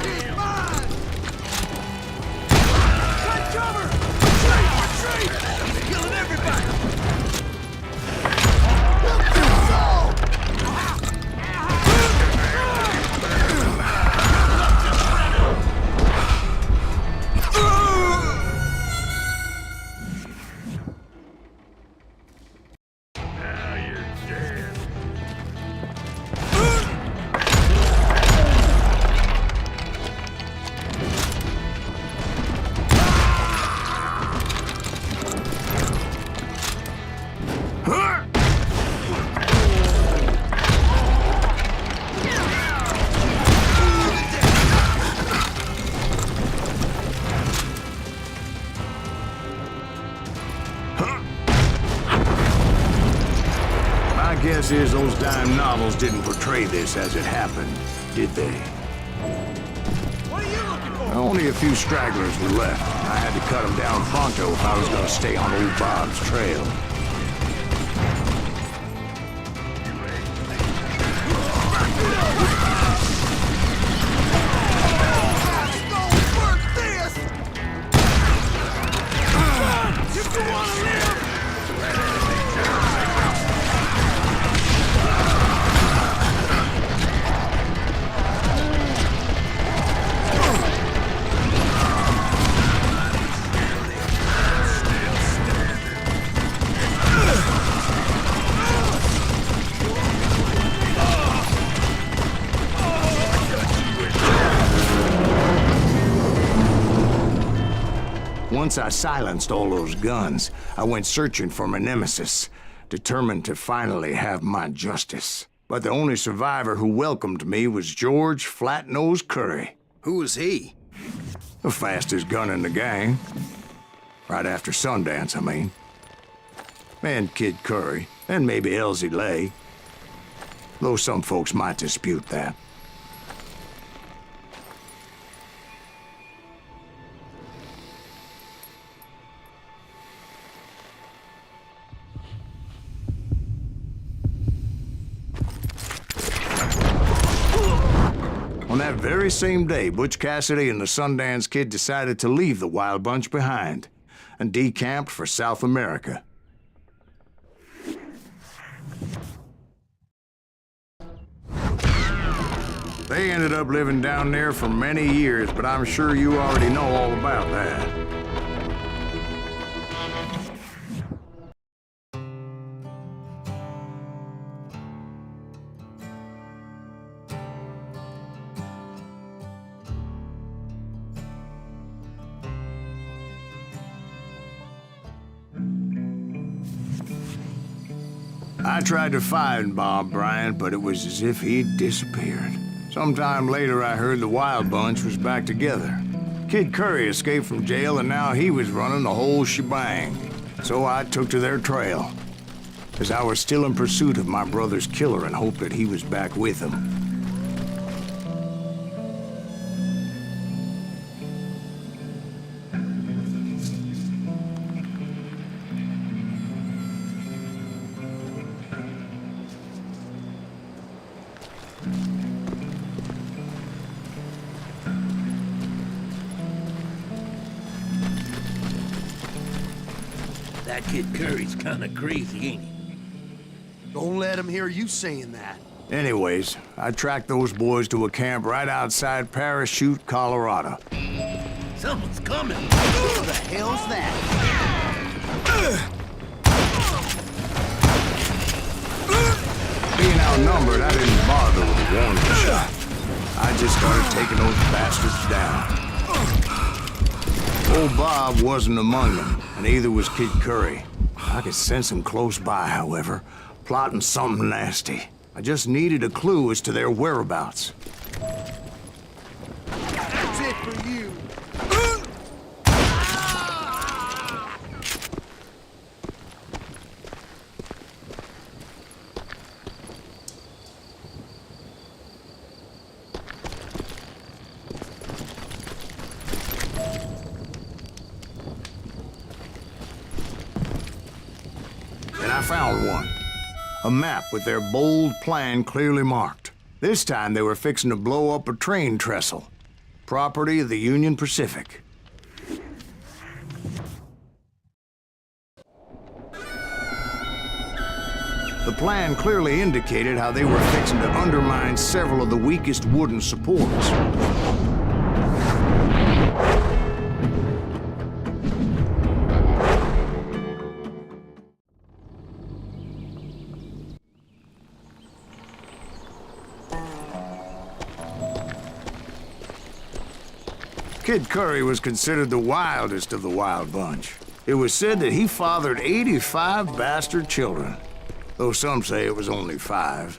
He's mine! Take cover! Retreat! Retreat! He's killing everybody! Guess is those dime novels didn't portray this as it happened, did they? What are you looking for? Only a few stragglers were left. I had to cut them down pronto if I was going to stay on old Bob's trail. Once I silenced all those guns, I went searching for my nemesis, determined to finally have my justice. But the only survivor who welcomed me was George Flat-Nosed Curry. Who was he? The fastest gun in the gang. Right after Sundance, I mean. And Kid Curry, and maybe Elsie Lay. Though some folks might dispute that. On that very same day, Butch Cassidy and the Sundance Kid decided to leave the Wild Bunch behind and decamped for South America. They ended up living down there for many years, but I'm sure you already know all about that. I tried to find Bob Bryant, but it was as if he'd disappeared. Sometime later, I heard the Wild Bunch was back together. Kid Curry escaped from jail, and now he was running the whole shebang. So I took to their trail, as I was still in pursuit of my brother's killer and hoped that he was back with him. That Kid Curry's kinda crazy, ain't he? Don't let him hear you saying that. Anyways, I tracked those boys to a camp right outside Parachute, Colorado. Someone's coming. Who the hell's that? Being outnumbered, I didn't bother with a warning shot. I just started taking those bastards down. Old Bob wasn't among them, and neither was Kid Curry. I could sense him close by, however, plotting something nasty. I just needed a clue as to their whereabouts. That's it for you. found one. A map with their bold plan clearly marked. This time they were fixing to blow up a train trestle. Property of the Union Pacific. The plan clearly indicated how they were fixing to undermine several of the weakest wooden supports. Kid Curry was considered the wildest of the wild bunch. It was said that he fathered 85 bastard children, though some say it was only 5.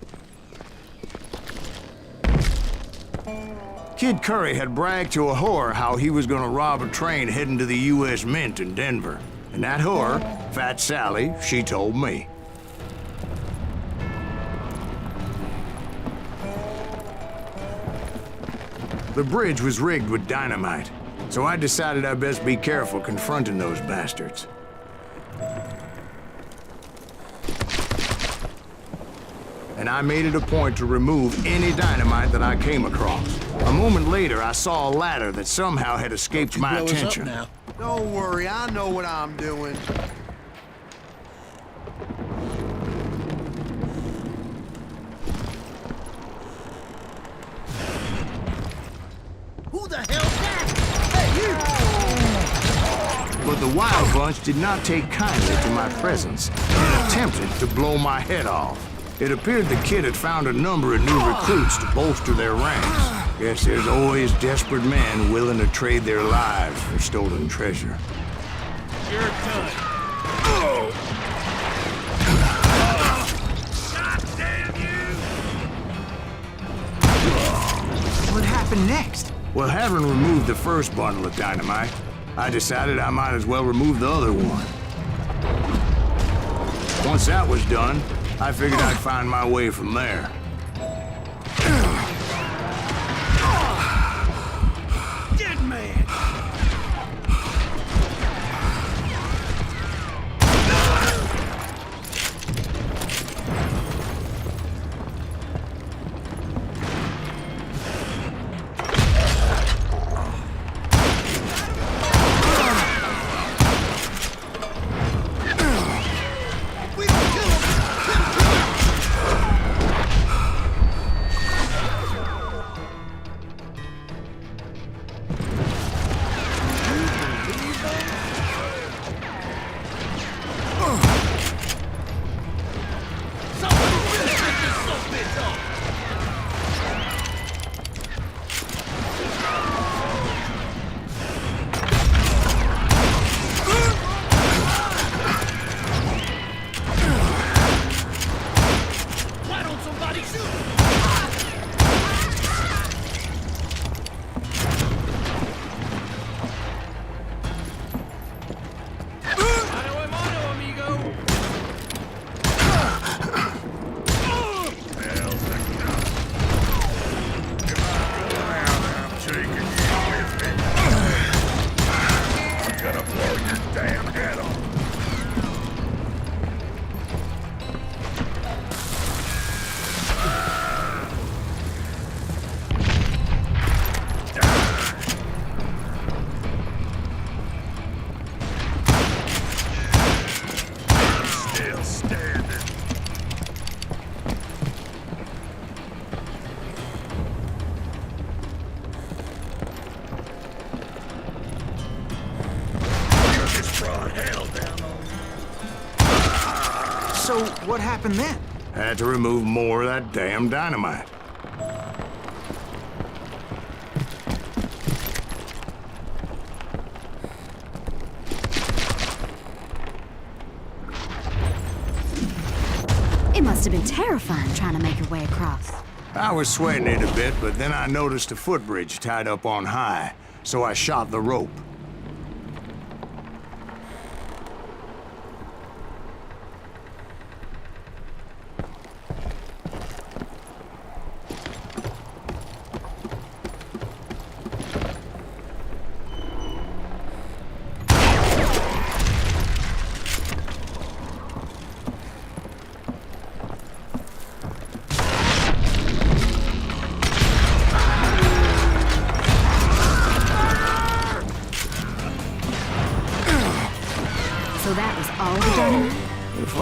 Kid Curry had bragged to a whore how he was gonna rob a train heading to the U.S. Mint in Denver. And that whore, Fat Sally, she told me. The bridge was rigged with dynamite, so I decided I'd best be careful confronting those bastards. And I made it a point to remove any dynamite that I came across. A moment later, I saw a ladder that somehow had escaped my attention. Don't worry, I know what I'm doing. Who the hell's that? Hey, you! But the Wild Bunch did not take kindly to my presence and attempted to blow my head off. It appeared the kid had found a number of new recruits to bolster their ranks. Guess there's always desperate men willing to trade their lives for stolen treasure. You're done. God damn you! What happened next? Well, having removed the first bundle of dynamite, I decided I might as well remove the other one. Once that was done, I figured I'd find my way from there. Dead man! So, what happened then? Had to remove more of that damn dynamite. It must have been terrifying trying to make your way across. I was sweating it a bit, but then I noticed a footbridge tied up on high, so I shot the rope.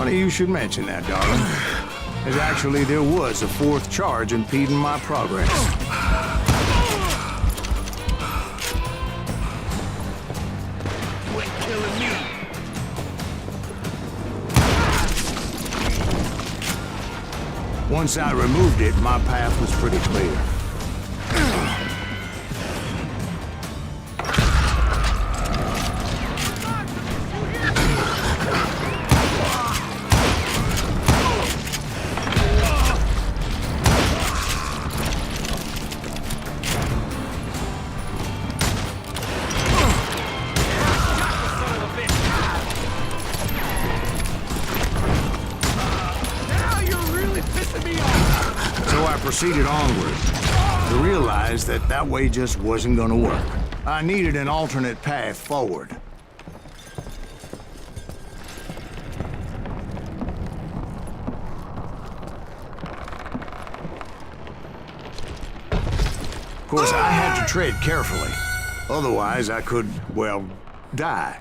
Funny you should mention that, darling. As actually, there was a fourth charge impeding my progress. Quit killing me. Once I removed it, my path was pretty clear. Proceeded onward to realize that that way just wasn't gonna work. I needed an alternate path forward. Of course, I had to tread carefully. Otherwise, I could, well, die.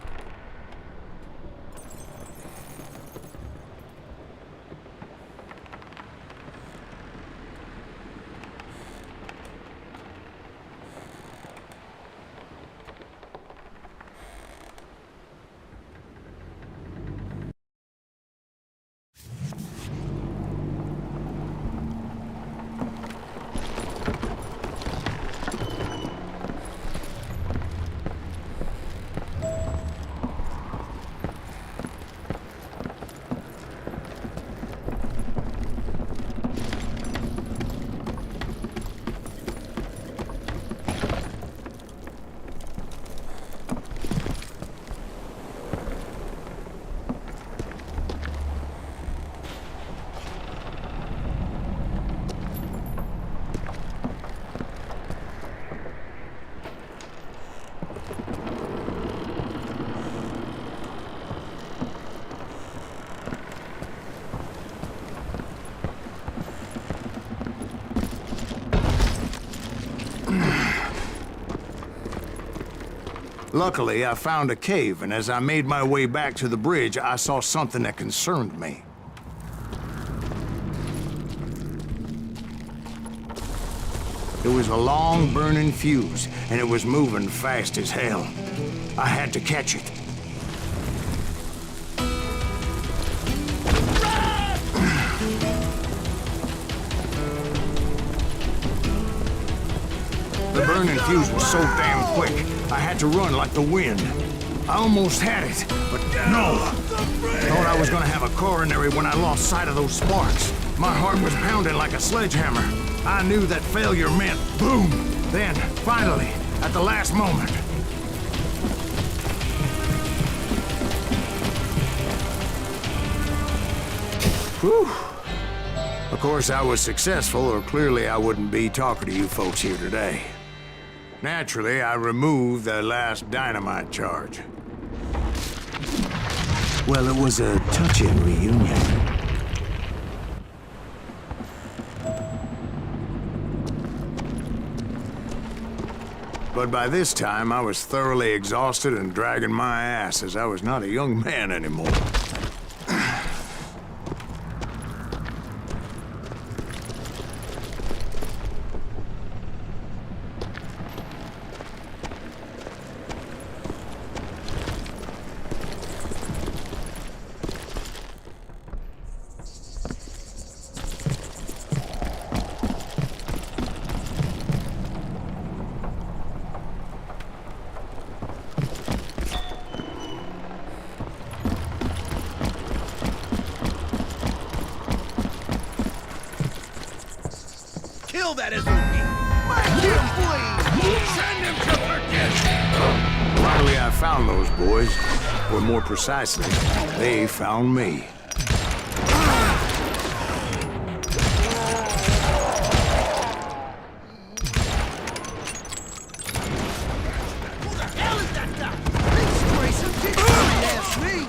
Luckily, I found a cave, and as I made my way back to the bridge, I saw something that concerned me. It was a long, burning fuse, and it was moving fast as hell. I had to catch it. The burning fuse was so damn quick, I had to run like the wind. I almost had it, but no. Thought I was gonna have a coronary when I lost sight of those sparks. My heart was pounding like a sledgehammer. I knew that failure meant boom. Then, finally, at the last moment. Whew. Of course, I was successful, or clearly I wouldn't be talking to you folks here today. Naturally, I removed the last dynamite charge. Well, it was a touching reunion. But by this time, I was thoroughly exhausted and dragging my ass, as I was not a young man anymore. Kill that SOB! Make him bleed! Send him to purgatory! Finally, I found those boys. Or more precisely, they found me. Who the hell is that guy? Disgrace him! Kick my ass, me!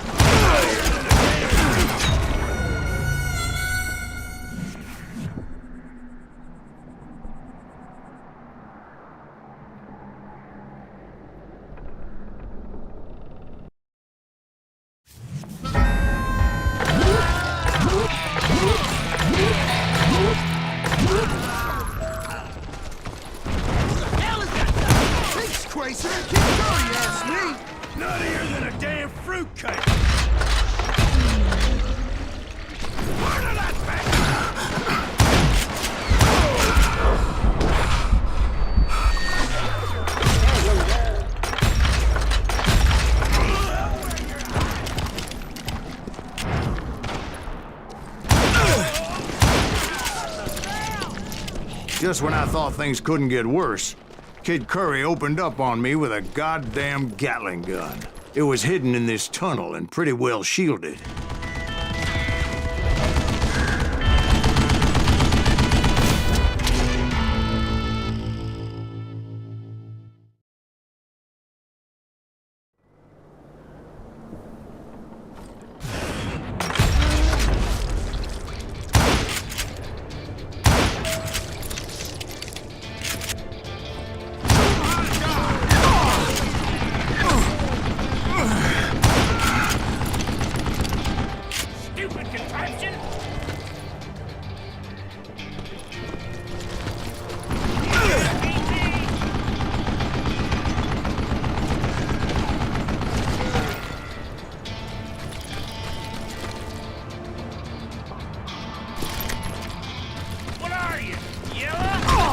Just when I thought things couldn't get worse, Kid Curry opened up on me with a goddamn Gatling gun. It was hidden in this tunnel and pretty well shielded.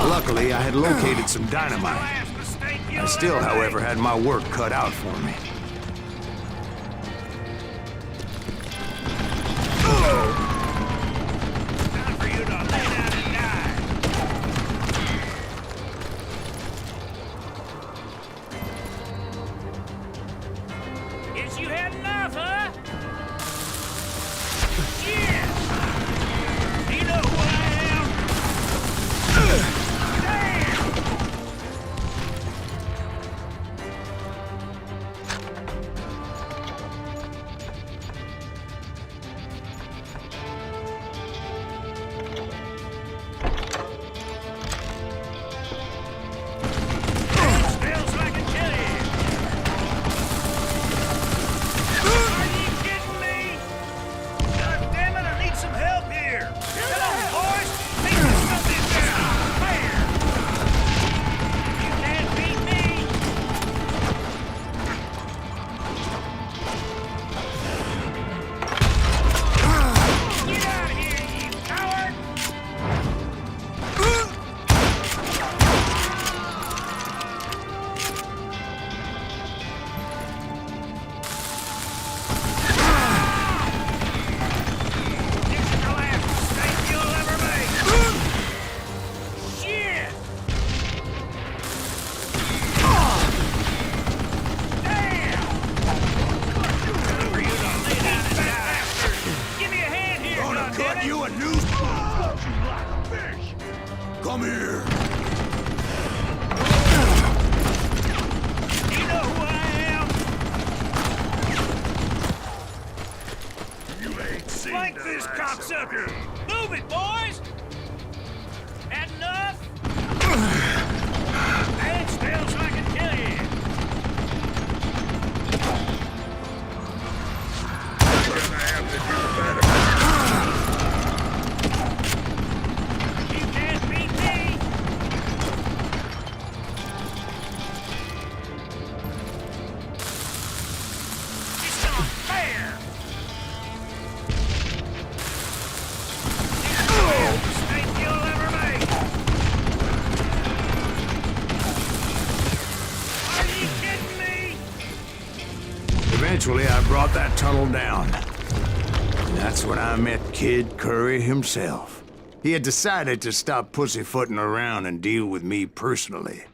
Luckily, I had located some dynamite. I still, however, had my work cut out for me. Time for you to lay down and die. Guess you had enough, huh? Yeah! You know who I am? Come here! You know who I am? You ain't seen Flank this cocksucker! Move it, boys! Had enough? Stand still so I can kill you! You're gonna have to do better. You can't beat me! It's not fair! It's the biggest mistake you'll ever make! Are you kidding me? Eventually, I brought that tunnel down. And that's when I met Kid Curry himself. He had decided to stop pussyfooting around and deal with me personally.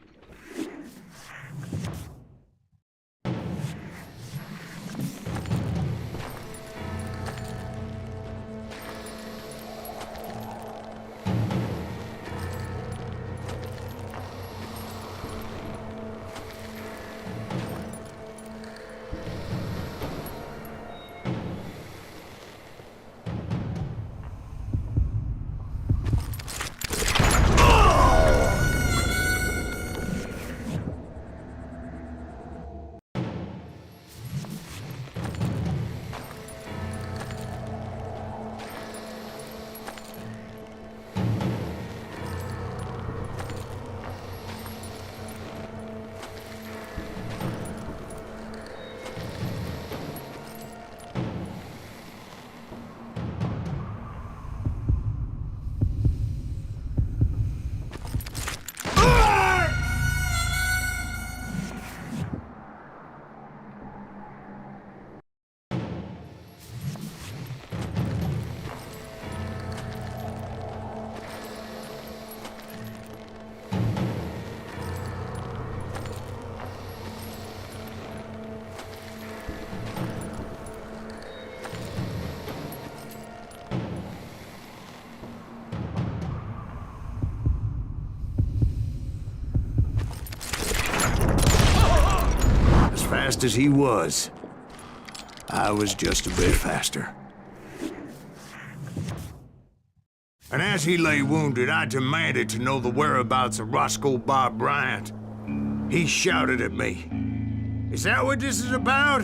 fast as he was. I was just a bit faster. And as he lay wounded, I demanded to know the whereabouts of Roscoe Bob Bryant. He shouted at me. Is that what this is about?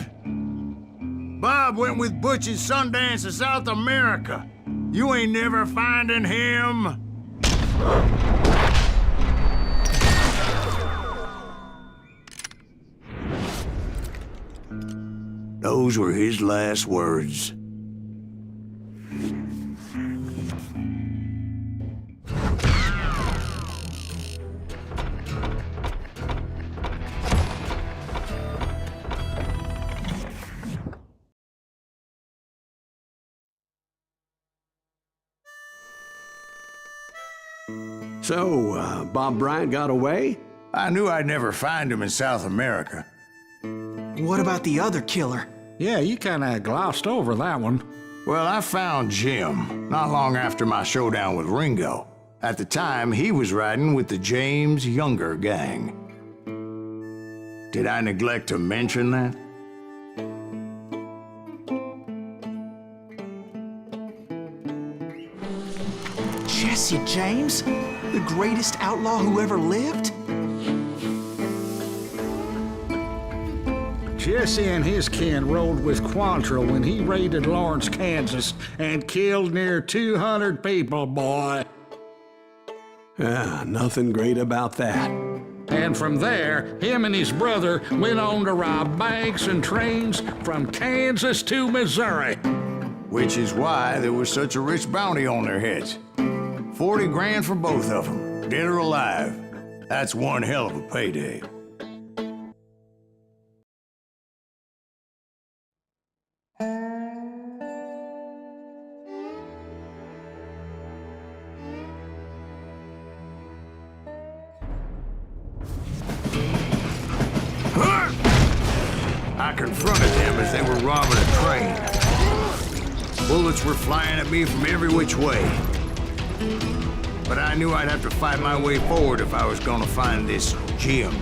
Bob went with Butch's Sundance to South America. You ain't never finding him. Those were his last words. So, Bob Bryant got away? I knew I'd never find him in South America. What about the other killer? Yeah, you kinda glossed over that one. Well, I found Jim not long after my showdown with Ringo. At the time, he was riding with the James Younger gang. Did I neglect to mention that? Jesse James? The greatest outlaw who ever lived? Jesse and his kin rode with Quantrill when he raided Lawrence, Kansas, and killed near 200 people, boy. Nothing great about that. And from there, him and his brother went on to rob banks and trains from Kansas to Missouri. Which is why there was such a rich bounty on their heads. 40 grand for both of them, dead or alive. That's one hell of a payday. I confronted them as they were robbing a train. Bullets were flying at me from every which way. But I knew I'd have to fight my way forward if I was gonna find this Jim.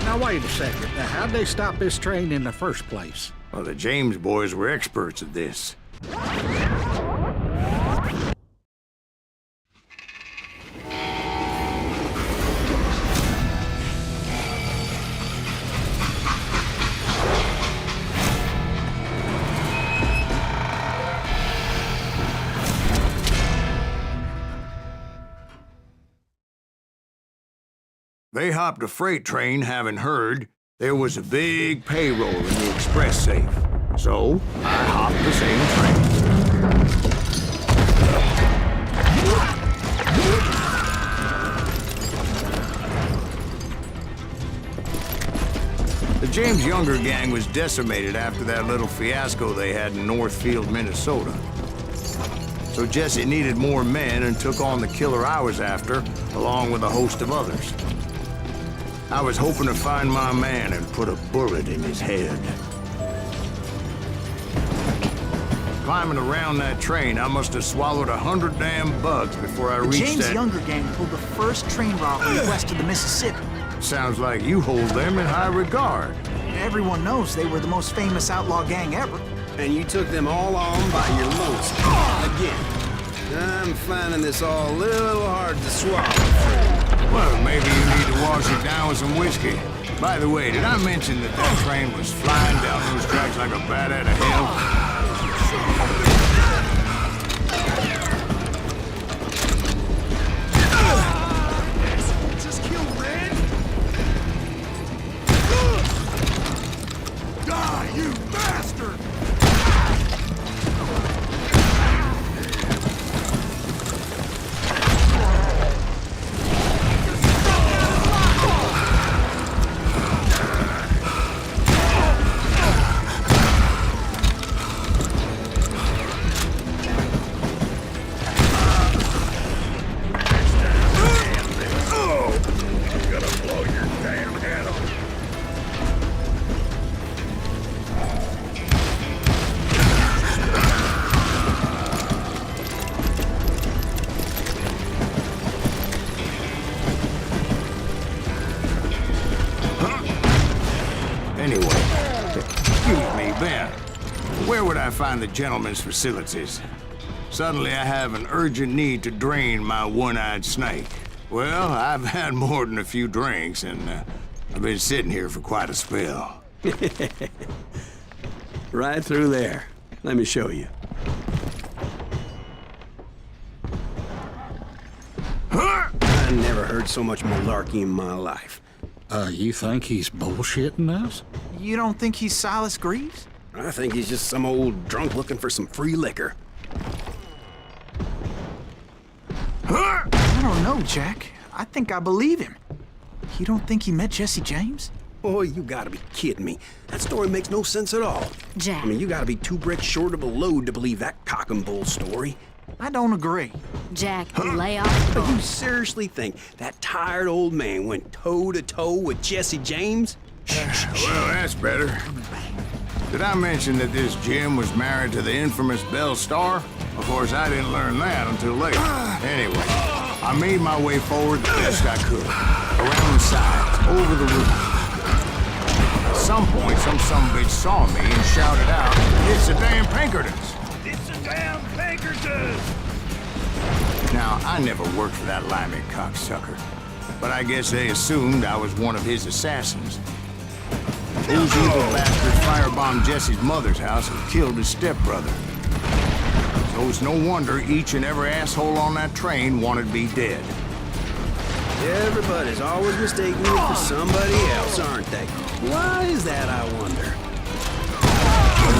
Now, wait a second. Now, how'd they stop this train in the first place? Well, the James boys were experts at this. They hopped a freight train, having heard there was a big payroll in the express safe. So, I hopped the same train. The James Younger gang was decimated after that little fiasco they had in Northfield, Minnesota. So Jesse needed more men and took on the killer I was after, along with a host of others. I was hoping to find my man and put a bullet in his head. Climbing around that train, I must have swallowed 100 damn bugs before I reached James that... Younger gang pulled the first train robbery west of the Mississippi. Sounds like you hold them in high regard. Everyone knows they were the most famous outlaw gang ever. And you took them all on by your lonesome. Again. I'm finding this all a little hard to swallow. Well, maybe you need to wash it down with some whiskey. By the way, did I mention that that train was flying down those tracks like a bat out of hell? Just kill Red? Die, you bastard! Excuse me, Ben. Where would I find the gentleman's facilities? Suddenly I have an urgent need to drain my one-eyed snake. Well, I've had more than a few drinks, and I've been sitting here for quite a spell. Right through there. Let me show you. I never heard so much malarkey in my life. You think he's bullshitting us? You don't think he's Silas Greaves? I think he's just some old drunk looking for some free liquor. I don't know, Jack. I think I believe him. You don't think he met Jesse James? Oh, you gotta be kidding me. That story makes no sense at all. Jack. I mean, you gotta be 2 bricks short of a load to believe that cock and bull story. I don't agree. Jack, lay off the But you bull. seriously think that tired old man went toe-to-toe with Jesse James? Well, that's better. Did I mention that this Jim was married to the infamous Belle Starr? Of course, I didn't learn that until later. Anyway, I made my way forward the best I could. Around the sides, over the roof. At some point, some sumbitch saw me and shouted out, "It's the damn Pinkertons!" It's the damn Pinkertons! Now, I never worked for that limey cocksucker, but I guess they assumed I was one of his assassins. Those evil bastards firebombed Jesse's mother's house and killed his stepbrother. So it's no wonder each and every asshole on that train wanted me dead. Everybody's always mistaking you for somebody else, aren't they? Why is that, I wonder?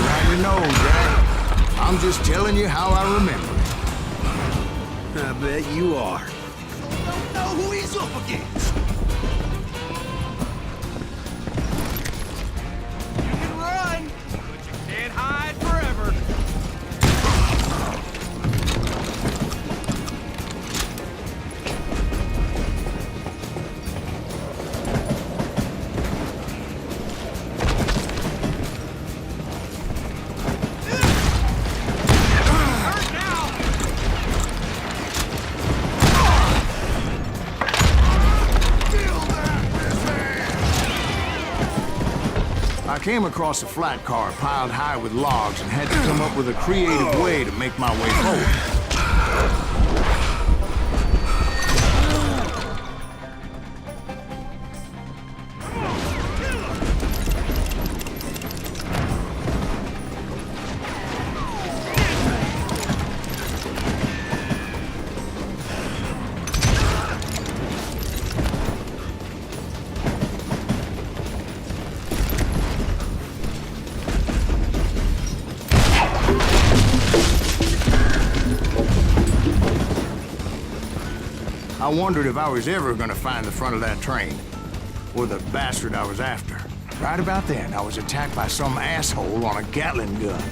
Now you know, Jack. I'm just telling you how I remember it. I bet you are. Don't know who he's up against. You can run, but you can't hide forever. I came across a flat car piled high with logs and had to come up with a creative way to make my way forward. I wondered if I was ever gonna find the front of that train, or the bastard I was after. Right about then, I was attacked by some asshole on a Gatling gun.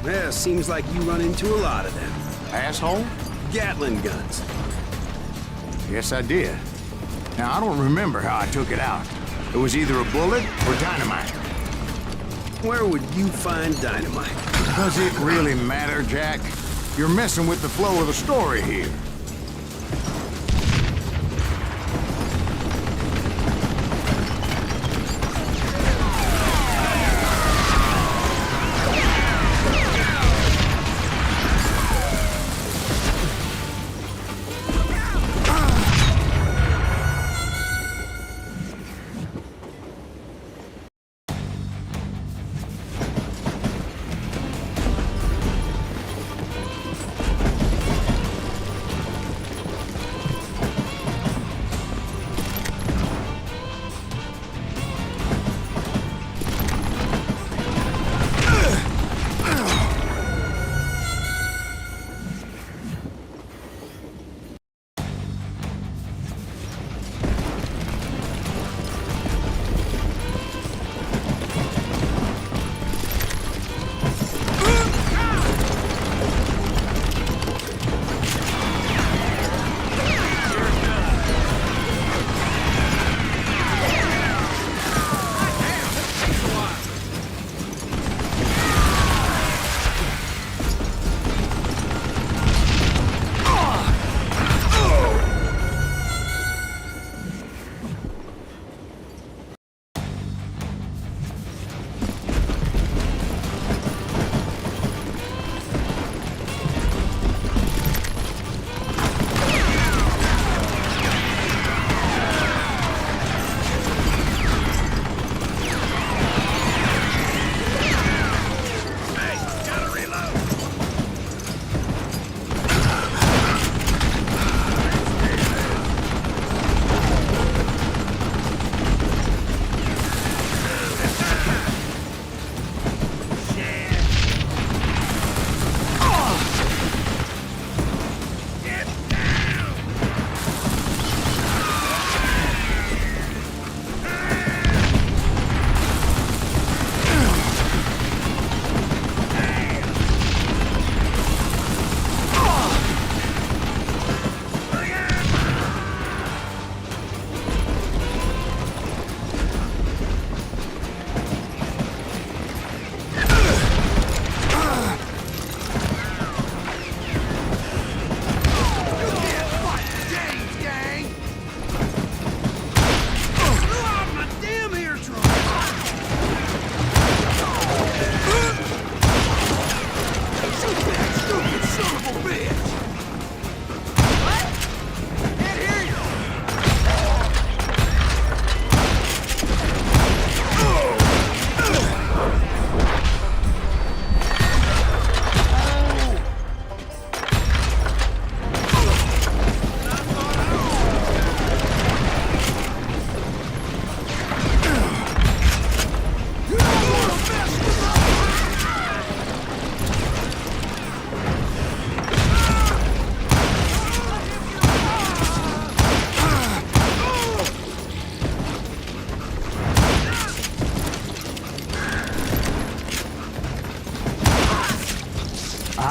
Yeah, seems like you run into a lot of them. Asshole? Gatling guns. Yes, I did. Now, I don't remember how I took it out. It was either a bullet or dynamite. Where would you find dynamite? Does it really matter, Jack? You're messing with the flow of the story here.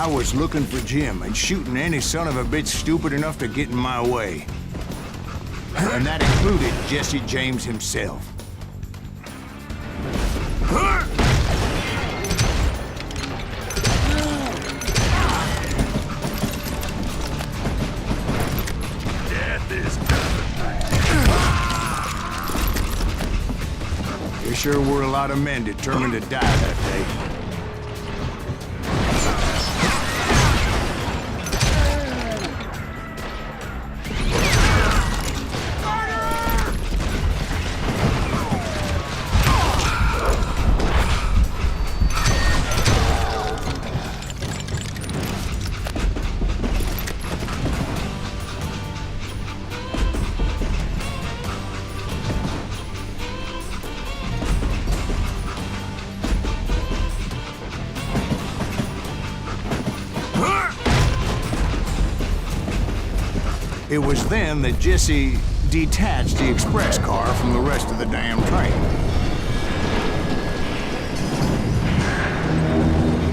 I was looking for Jim and shooting any son of a bitch stupid enough to get in my way. And that included Jesse James himself. Death is coming. There sure were a lot of men determined to die that day. It was then that Jesse detached the express car from the rest of the damn train.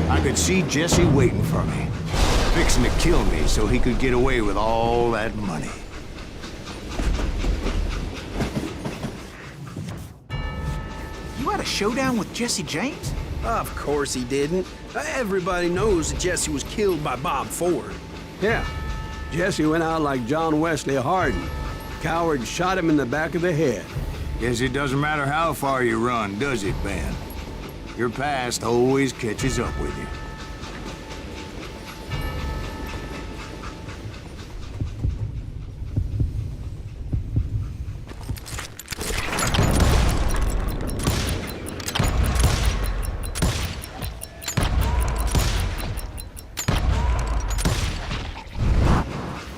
I could see Jesse waiting for me, fixing to kill me so he could get away with all that money. You had a showdown with Jesse James? Of course he didn't. Everybody knows that Jesse was killed by Bob Ford. Yeah, Jesse went out like John Wesley Hardin. Coward shot him in the back of the head. Guess it doesn't matter how far you run, does it, Ben? Your past always catches up with you.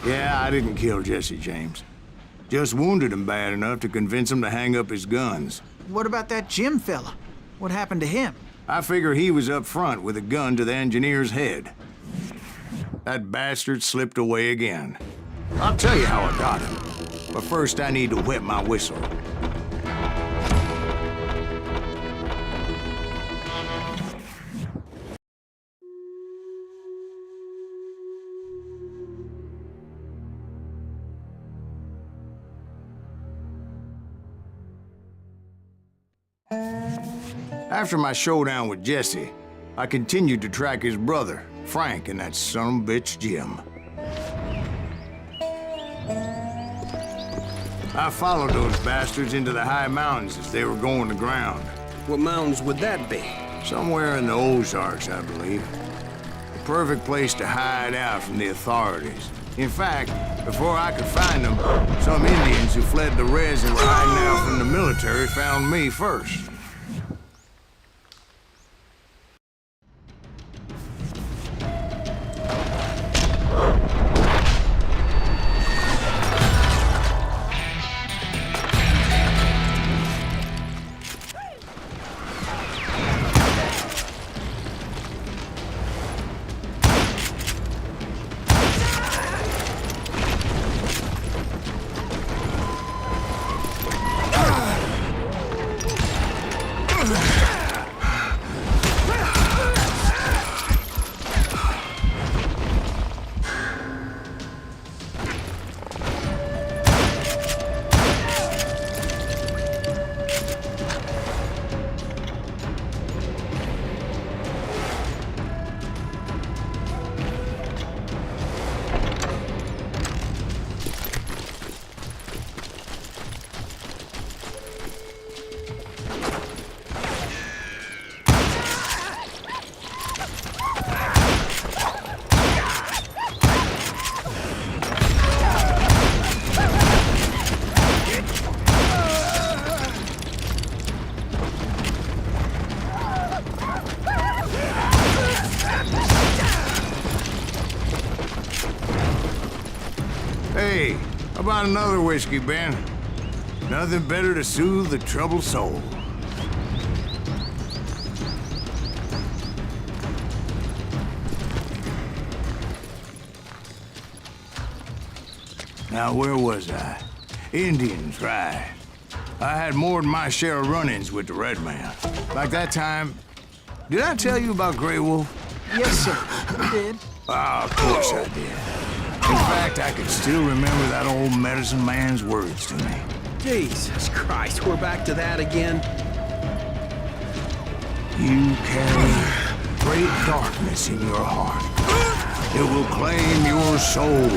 Yeah, I didn't kill Jesse James. Just wounded him bad enough to convince him to hang up his guns. What about that Jim fella? What happened to him? I figure he was up front with a gun to the engineer's head. That bastard slipped away again. I'll tell you how I got him. But first I need to wet my whistle. After my showdown with Jesse, I continued to track his brother, Frank, and that son of a bitch, Jim. I followed those bastards into the high mountains as they were going to ground. What mountains would that be? Somewhere in the Ozarks, I believe. The perfect place to hide out from the authorities. In fact, before I could find them, some Indians who fled the Rez and were hiding out from the military found me first. Hey, how about another whiskey, Ben? Nothing better to soothe the troubled soul. Now, where was I? Indians, right. I had more than my share of run-ins with the Red Man. Like that time... Did I tell you about Grey Wolf? Yes, sir. You did. Ah, of course I did. In fact, I could still remember that old medicine man's words to me. Jesus Christ, we're back to that again? You carry great darkness in your heart. It will claim your soul.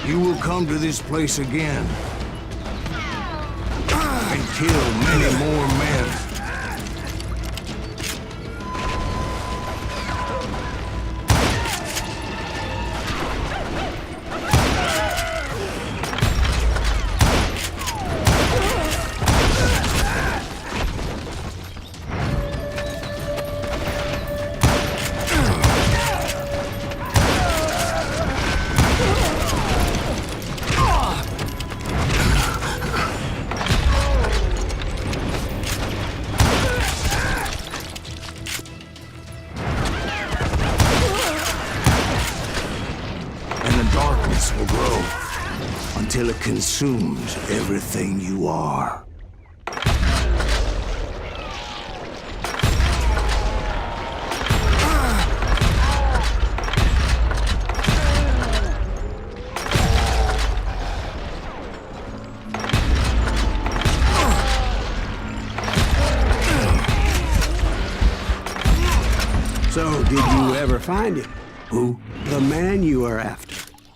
You will come to this place again and kill many more men. Will grow until it consumes everything you are. So, did you ever find him? Who? The man you are after.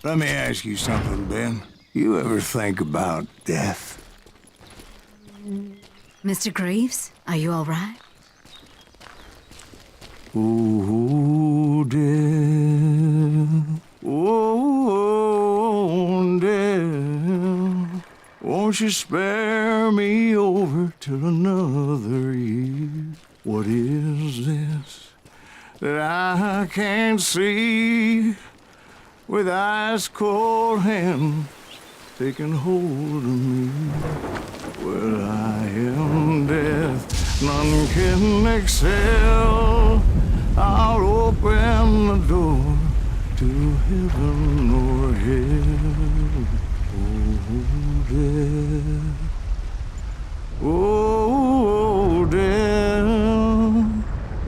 Let me ask you something, Ben. You ever think about death? Mr. Greaves, are you all right? Ooh, death. Oh, death. Won't you spare me over till another year? What is this that I can't see? With ice cold hands taking hold of me. Well, I am death, none can excel. I'll open the door to heaven or hell. Oh, death. Oh, death.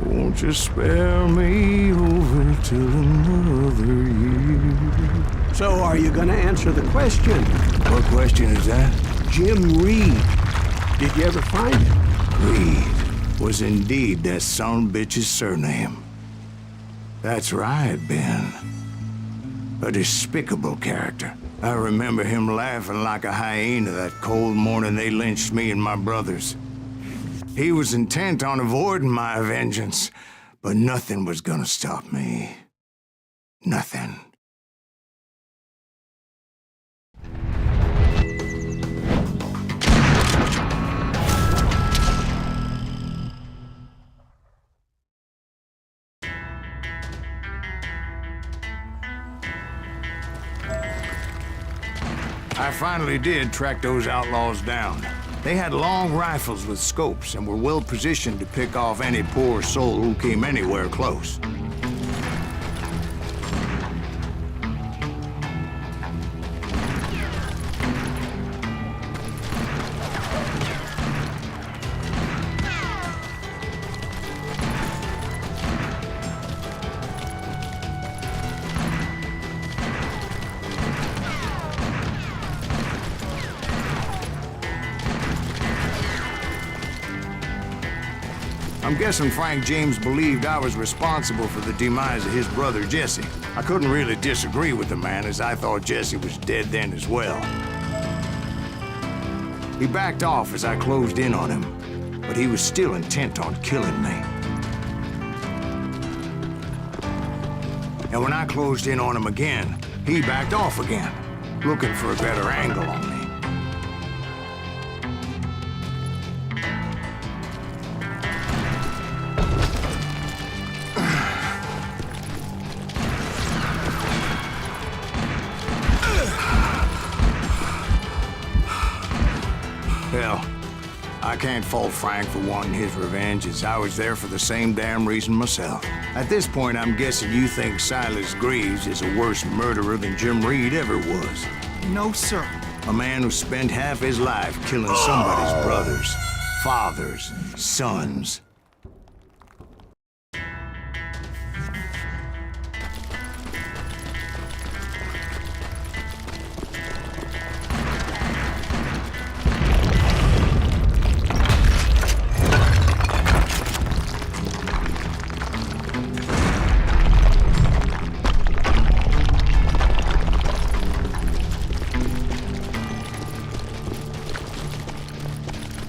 Won't you spare me over till another year? So, are you gonna answer the question? What question is that? Jim Reed. Did you ever find him? Reed was indeed that son of a bitch's surname. That's right, Ben. A despicable character. I remember him laughing like a hyena that cold morning they lynched me and my brothers. He was intent on avoiding my vengeance, but nothing was gonna stop me. Nothing. I finally did track those outlaws down. They had long rifles with scopes and were well positioned to pick off any poor soul who came anywhere close. I'm guessing Frank James believed I was responsible for the demise of his brother Jesse. I couldn't really disagree with the man, as I thought Jesse was dead then as well. He backed off as I closed in on him, but he was still intent on killing me. And when I closed in on him again, he backed off again, looking for a better angle on me. Hell, I can't fault Frank for wanting his revenge, as I was there for the same damn reason myself. At this point, I'm guessing you think Silas Greaves is a worse murderer than Jim Reed ever was. No, sir. A man who spent half his life killing somebody's brothers, fathers, sons.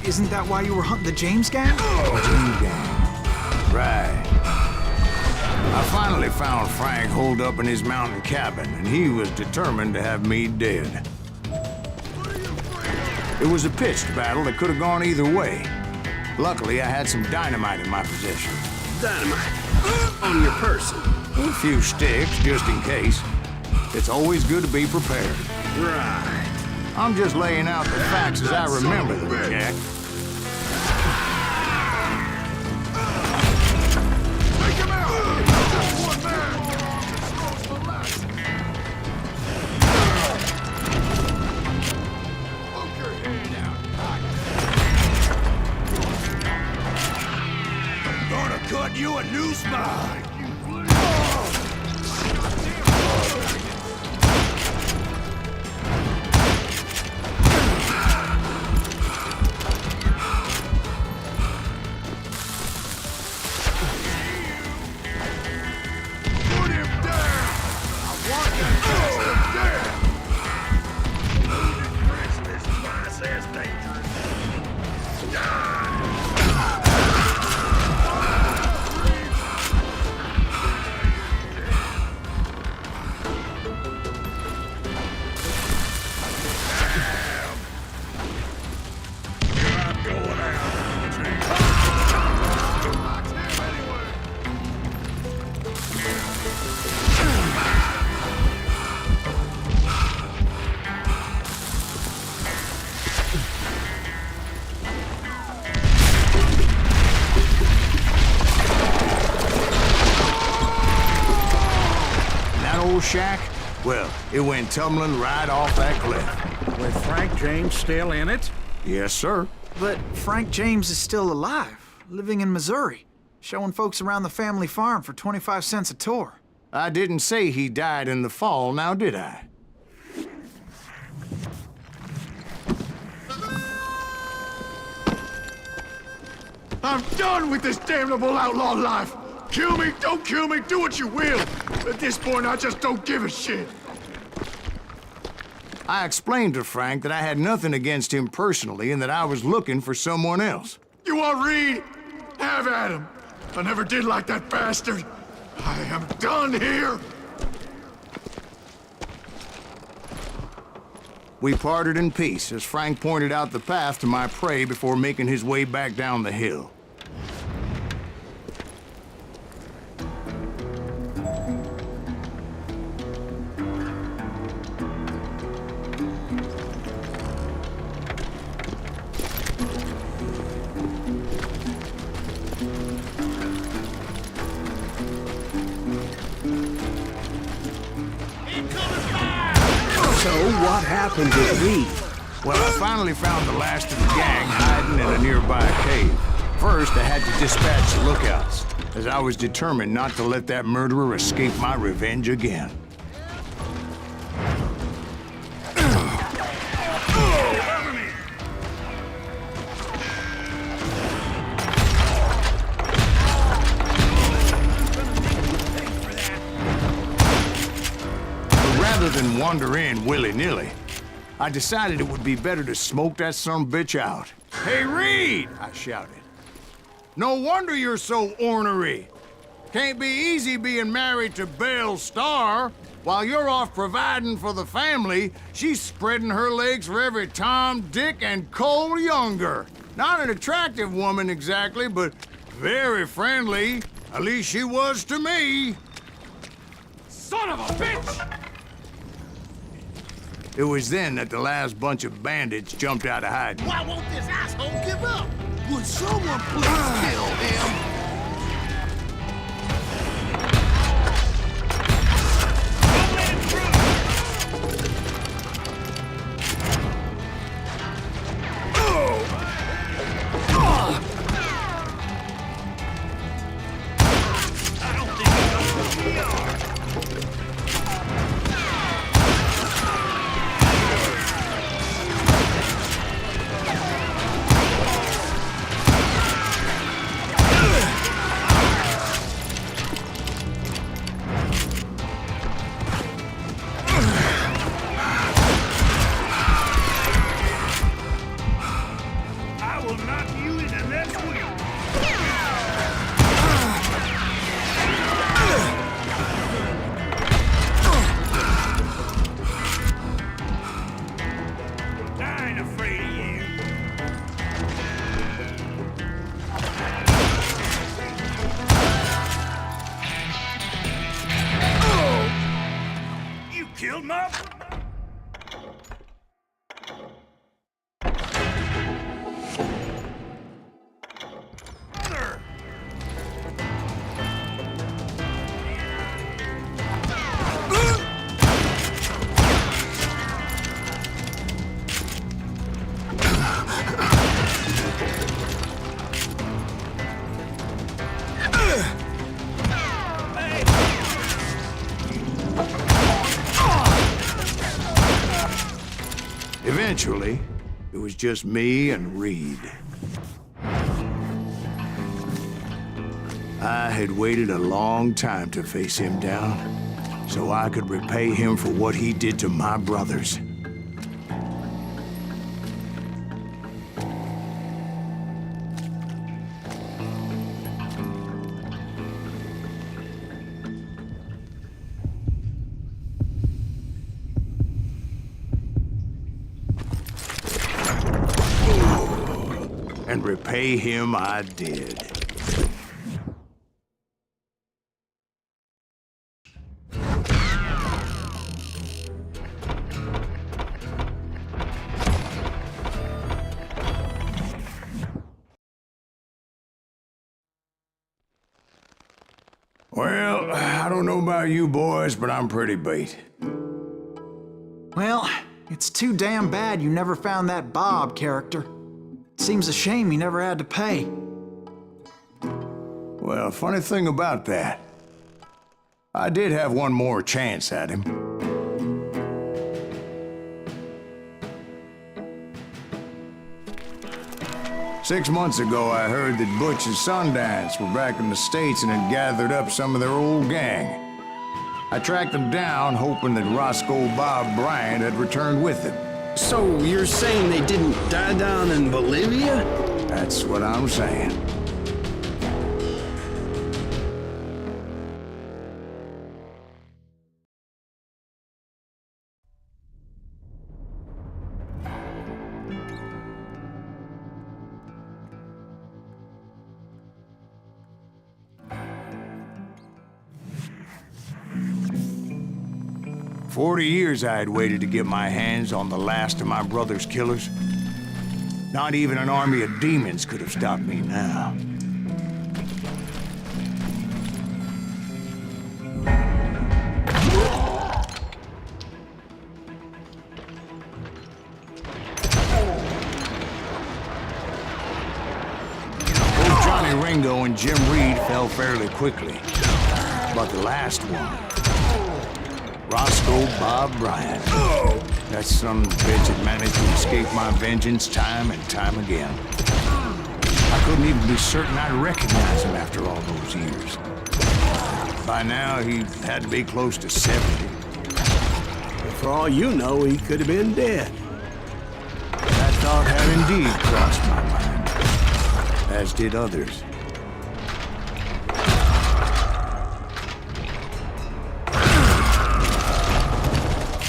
Isn't that why you were hunting the James gang? James gang. Right. I finally found Frank holed up in his mountain cabin, and he was determined to have me dead. It was a pitched battle that could have gone either way. Luckily, I had some dynamite in my possession. Dynamite. On your person. A few sticks, just in case. It's always good to be prepared. Right. I'm just laying out the facts as I remember them, Jack. Take him out! Just one man! Poke your head down. I'm gonna cut you a new spine! Shack? Well, it went tumbling right off that cliff. With Frank James still in it? Yes, sir. But Frank James is still alive, living in Missouri, showing folks around the family farm for 25 cents a tour. I didn't say he died in the fall, now did I? I'm done with this damnable outlaw life! Kill me, don't kill me, do what you will! At this point, I just don't give a shit! I explained to Frank that I had nothing against him personally and that I was looking for someone else. You want Reed? Have at him! I never did like that bastard! I am done here! We parted in peace as Frank pointed out the path to my prey before making his way back down the hill. So what happened to Reed? Well, I finally found the last of the gang hiding in a nearby cave. First, I had to dispatch the lookouts, as I was determined not to let that murderer escape my revenge again. Rather than wander in willy-nilly, I decided it would be better to smoke that sumbitch out. Hey, Reed! I shouted. No wonder you're so ornery. Can't be easy being married to Belle Starr. While you're off providing for the family, she's spreading her legs for every Tom, Dick, and Cole Younger. Not an attractive woman exactly, but very friendly. At least she was to me. Son of a bitch! It was then that the last bunch of bandits jumped out of hiding. Why won't this asshole give up? Would someone please kill him? ain't afraid of you. Oh! You killed my... brother! Eventually, it was just me and Reed. I had waited a long time to face him down, so I could repay him for what he did to my brothers. And repay him I did. Well, I don't know about you boys, but I'm pretty beat. Well, it's too damn bad you never found that Bob character. Seems a shame he never had to pay. Well, funny thing about that, I did have one more chance at him. Six months ago, I heard that Butch and Sundance were back in the States and had gathered up some of their old gang. I tracked them down, hoping that Roscoe Bob Bryant had returned with them. So you're saying they didn't die down in Bolivia? That's what I'm saying. "40 years I had waited to get my hands on the last of my brother's killers. Not even an army of demons could have stopped me now. Both Johnny Ringo and Jim Reed fell fairly quickly, but the last one, Roscoe Bob Bryant. That son of a bitch had managed to escape my vengeance time and time again. I couldn't even be certain I'd recognize him after all those years. By now, he had to be close to 70. For all you know, he could have been dead. That thought had indeed crossed my mind, as did others.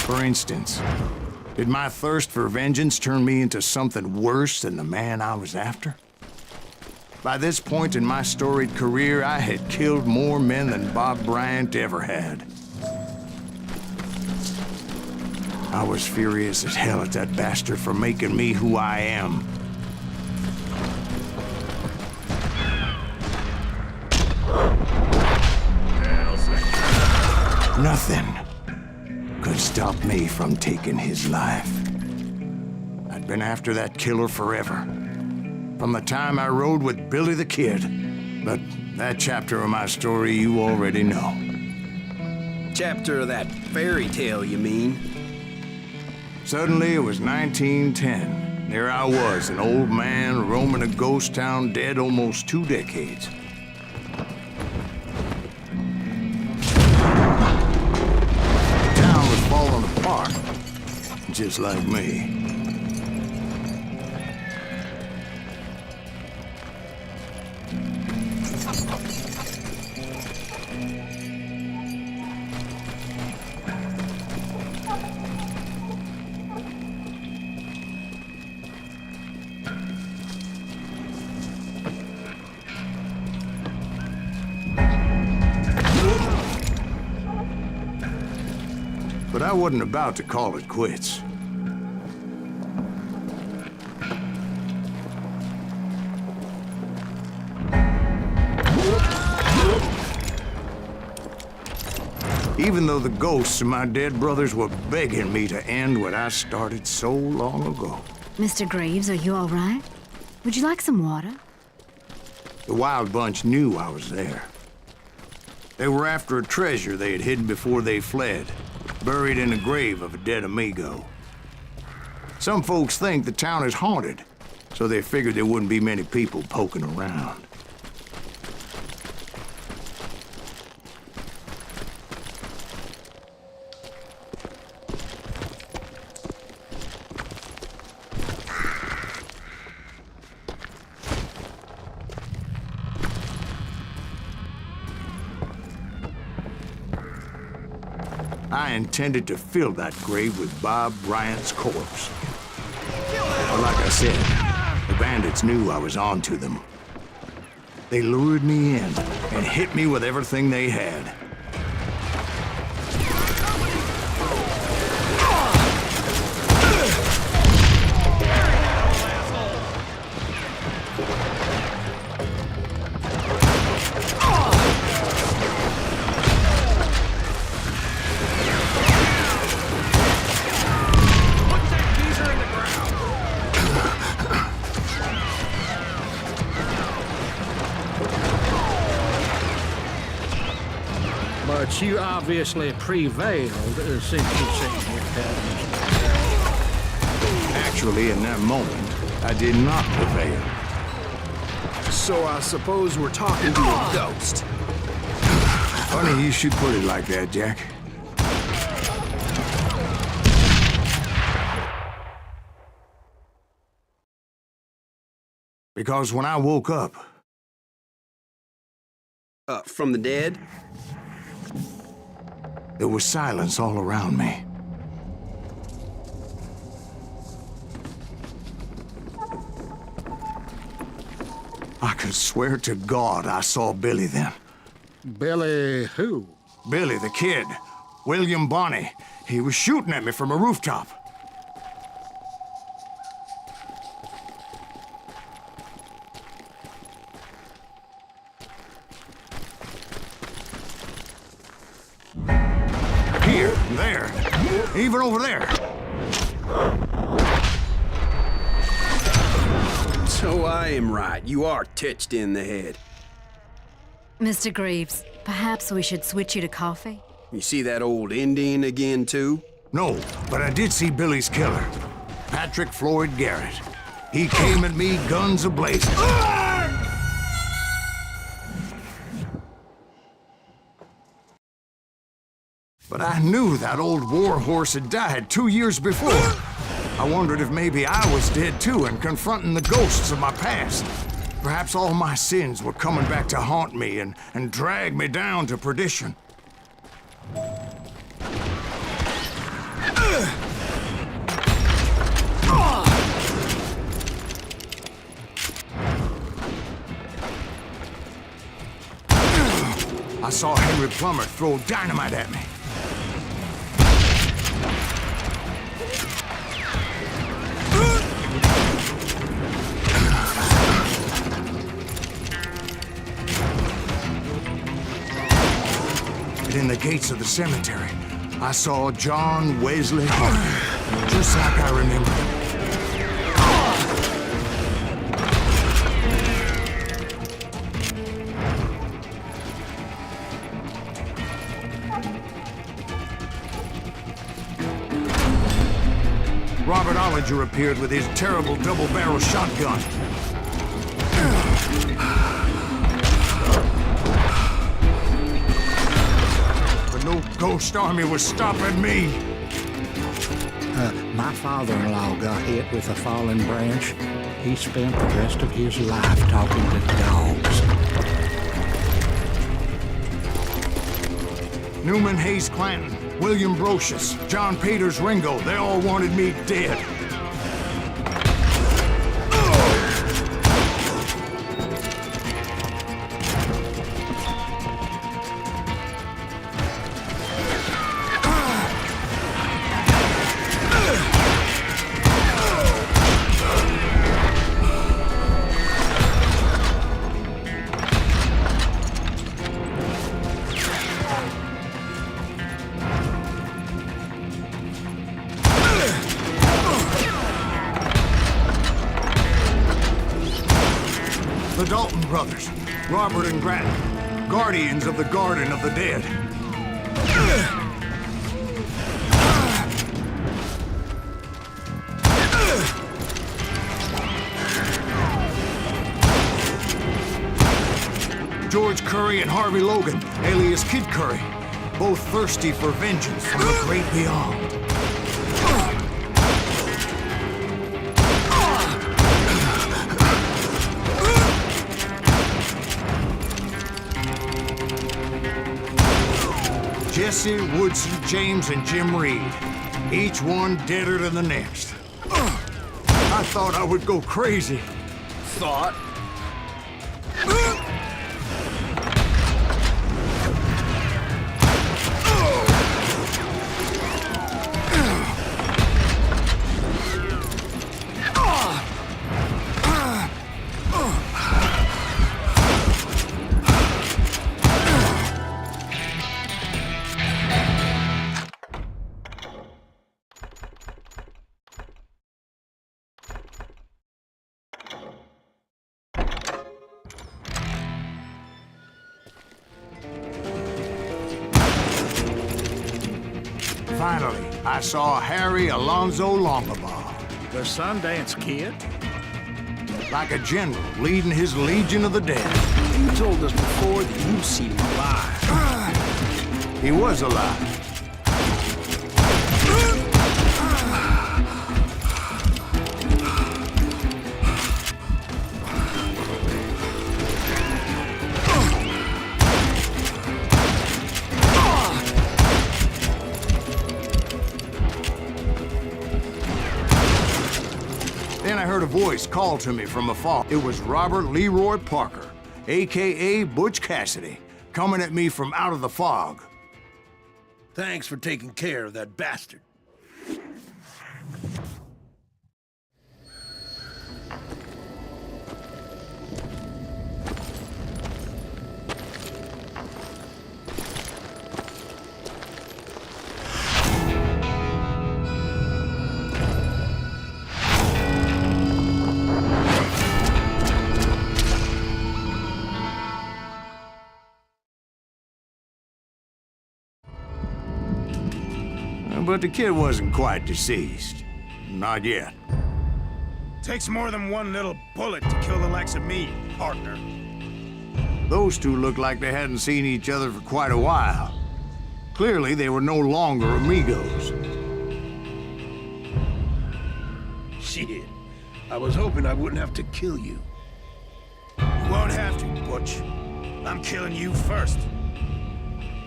For instance, did my thirst for vengeance turn me into something worse than the man I was after? By this point in my storied career, I had killed more men than Bob Bryant ever had. I was furious as hell at that bastard for making me who I am. Nothing could stop me from taking his life. I'd been after that killer forever, from the time I rode with Billy the Kid. But that chapter of my story you already know. Chapter of that fairy tale, you mean? Suddenly, it was 1910. There I was, an old man roaming a ghost town dead almost 2 decades. Falling apart, just like me. I wasn't about to call it quits. Even though the ghosts of my dead brothers were begging me to end what I started so long ago. Mr. Graves, are you all right? Would you like some water? The Wild Bunch knew I was there. They were after a treasure they had hidden before they fled, buried in the grave of a dead amigo. Some folks think the town is haunted, so they figured there wouldn't be many people poking around. I intended to fill that grave with Bob Bryant's corpse. But like I said, the bandits knew I was on to them. They lured me in and hit me with everything they had. But you obviously prevailed since you seen your patterns. Actually, in that moment, I did not prevail. So I suppose we're talking to a ghost. Funny you should put it like that, Jack. Because when I woke up... From the dead? There was silence all around me. I could swear to God I saw Billy then. Billy who? Billy, the kid. William Bonney. He was shooting at me from a rooftop. Here, there, even over there. So I am right. You are touched in the head. Mr. Graves, perhaps we should switch you to coffee? You see that old Indian again, too? No, but I did see Billy's killer, Patrick Floyd Garrett. He came at me, guns ablazing. But I knew that old war horse had died 2 years before. I wondered if maybe I was dead too and confronting the ghosts of my past. Perhaps all my sins were coming back to haunt me and drag me down to perdition. I saw Henry Plummer throw dynamite at me. In the gates of the cemetery, I saw John Wesley Hart, just like I remember him. Robert Ollinger appeared with his terrible double-barrel shotgun. No ghost army was stopping me. My father-in-law got hit with a fallen branch. He spent the rest of his life talking to dogs. Newman Hayes Clanton, William Brocious, John Peters Ringo, they all wanted me dead. The Dalton brothers, Robert and Grattan, guardians of the Garden of the Dead. George Curry and Harvey Logan, alias Kid Curry, both thirsty for vengeance from the great beyond. Jesse, Woodson, James, and Jim Reed, each one deader than the next. I thought I would go crazy. Thought? Finally, I saw Harry Alonzo Longabaugh. The Sundance Kid? Like a general leading his legion of the dead. You told us before that you've seen him alive. He was alive. Then I heard a voice call to me from afar. It was Robert Leroy Parker, a.k.a. Butch Cassidy, coming at me from out of the fog. Thanks for taking care of that bastard. But the kid wasn't quite deceased. Not yet. Takes more than one little bullet to kill the likes of me, partner. Those two looked like they hadn't seen each other for quite a while. Clearly, they were no longer amigos. Shit. I was hoping I wouldn't have to kill you. You won't have to, Butch. I'm killing you first.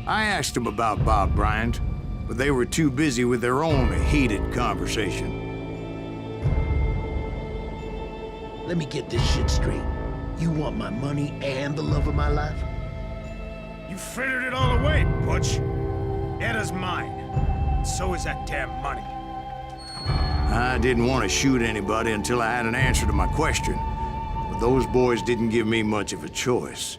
I asked them about Bob Bryant, but they were too busy with their own heated conversation. Let me get this shit straight. You want my money and the love of my life? You frittered it all away, Butch. Etta's mine. So is that damn money. I didn't want to shoot anybody until I had an answer to my question, but those boys didn't give me much of a choice.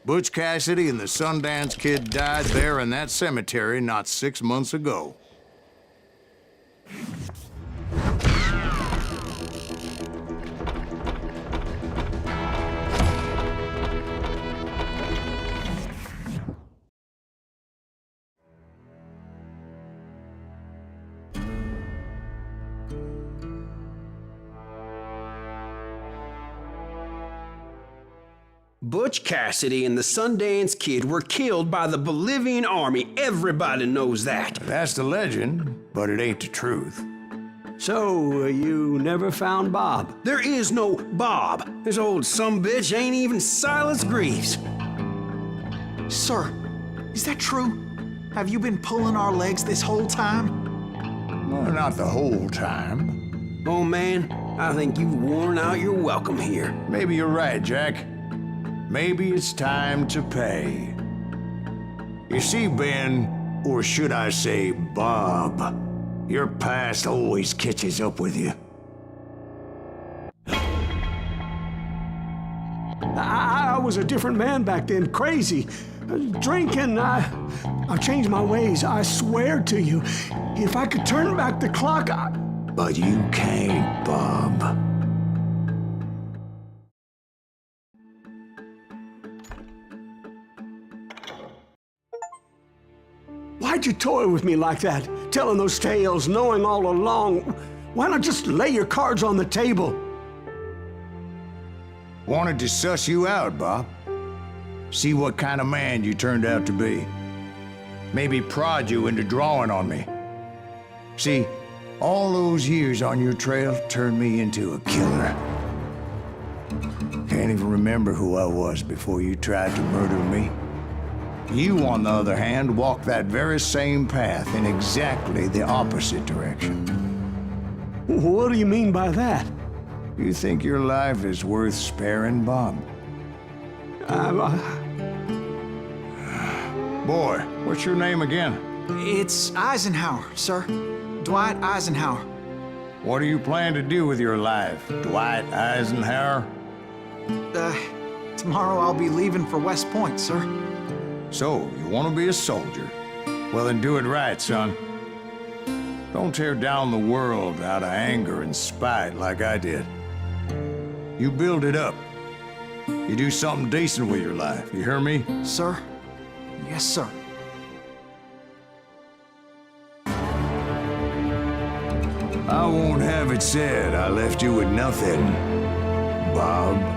Butch Cassidy and the Sundance Kid died there in that cemetery not 6 months ago. Butch Cassidy and the Sundance Kid were killed by the Bolivian army. Everybody knows that. That's the legend, but it ain't the truth. So, you never found Bob? There is no Bob. This old sumbitch ain't even Silas Greaves. Sir, is that true? Have you been pulling our legs this whole time? Well, not the whole time. Oh man, I think you've worn out your welcome here. Maybe you're right, Jack. Maybe it's time to pay. You see, Ben, or should I say Bob, your past always catches up with you. I was a different man back then, crazy. Drinking, I've changed my ways, I swear to you. If I could turn back the clock, But you can't, Bob. Why'd you toy with me like that? Telling those tales, knowing all along. Why not just lay your cards on the table? Wanted to suss you out, Bob. See what kind of man you turned out to be. Maybe prod you into drawing on me. See, all those years on your trail turned me into a killer. Can't even remember who I was before you tried to murder me. You, on the other hand, walked that very same path in exactly the opposite direction. What do you mean by that? You think your life is worth sparing, Bob? Boy, what's your name again? It's Eisenhower, sir. Dwight Eisenhower. What do you plan to do with your life, Dwight Eisenhower? Tomorrow I'll be leaving for West Point, sir. So, you want to be a soldier? Well, then do it right, son. Don't tear down the world out of anger and spite like I did. You build it up. You do something decent with your life, you hear me? Sir? Yes, sir. I won't have it said I left you with nothing, Bob.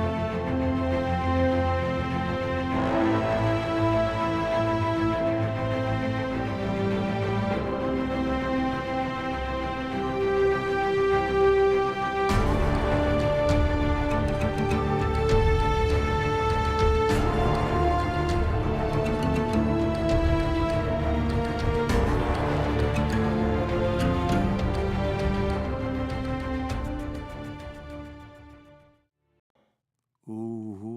Ooh.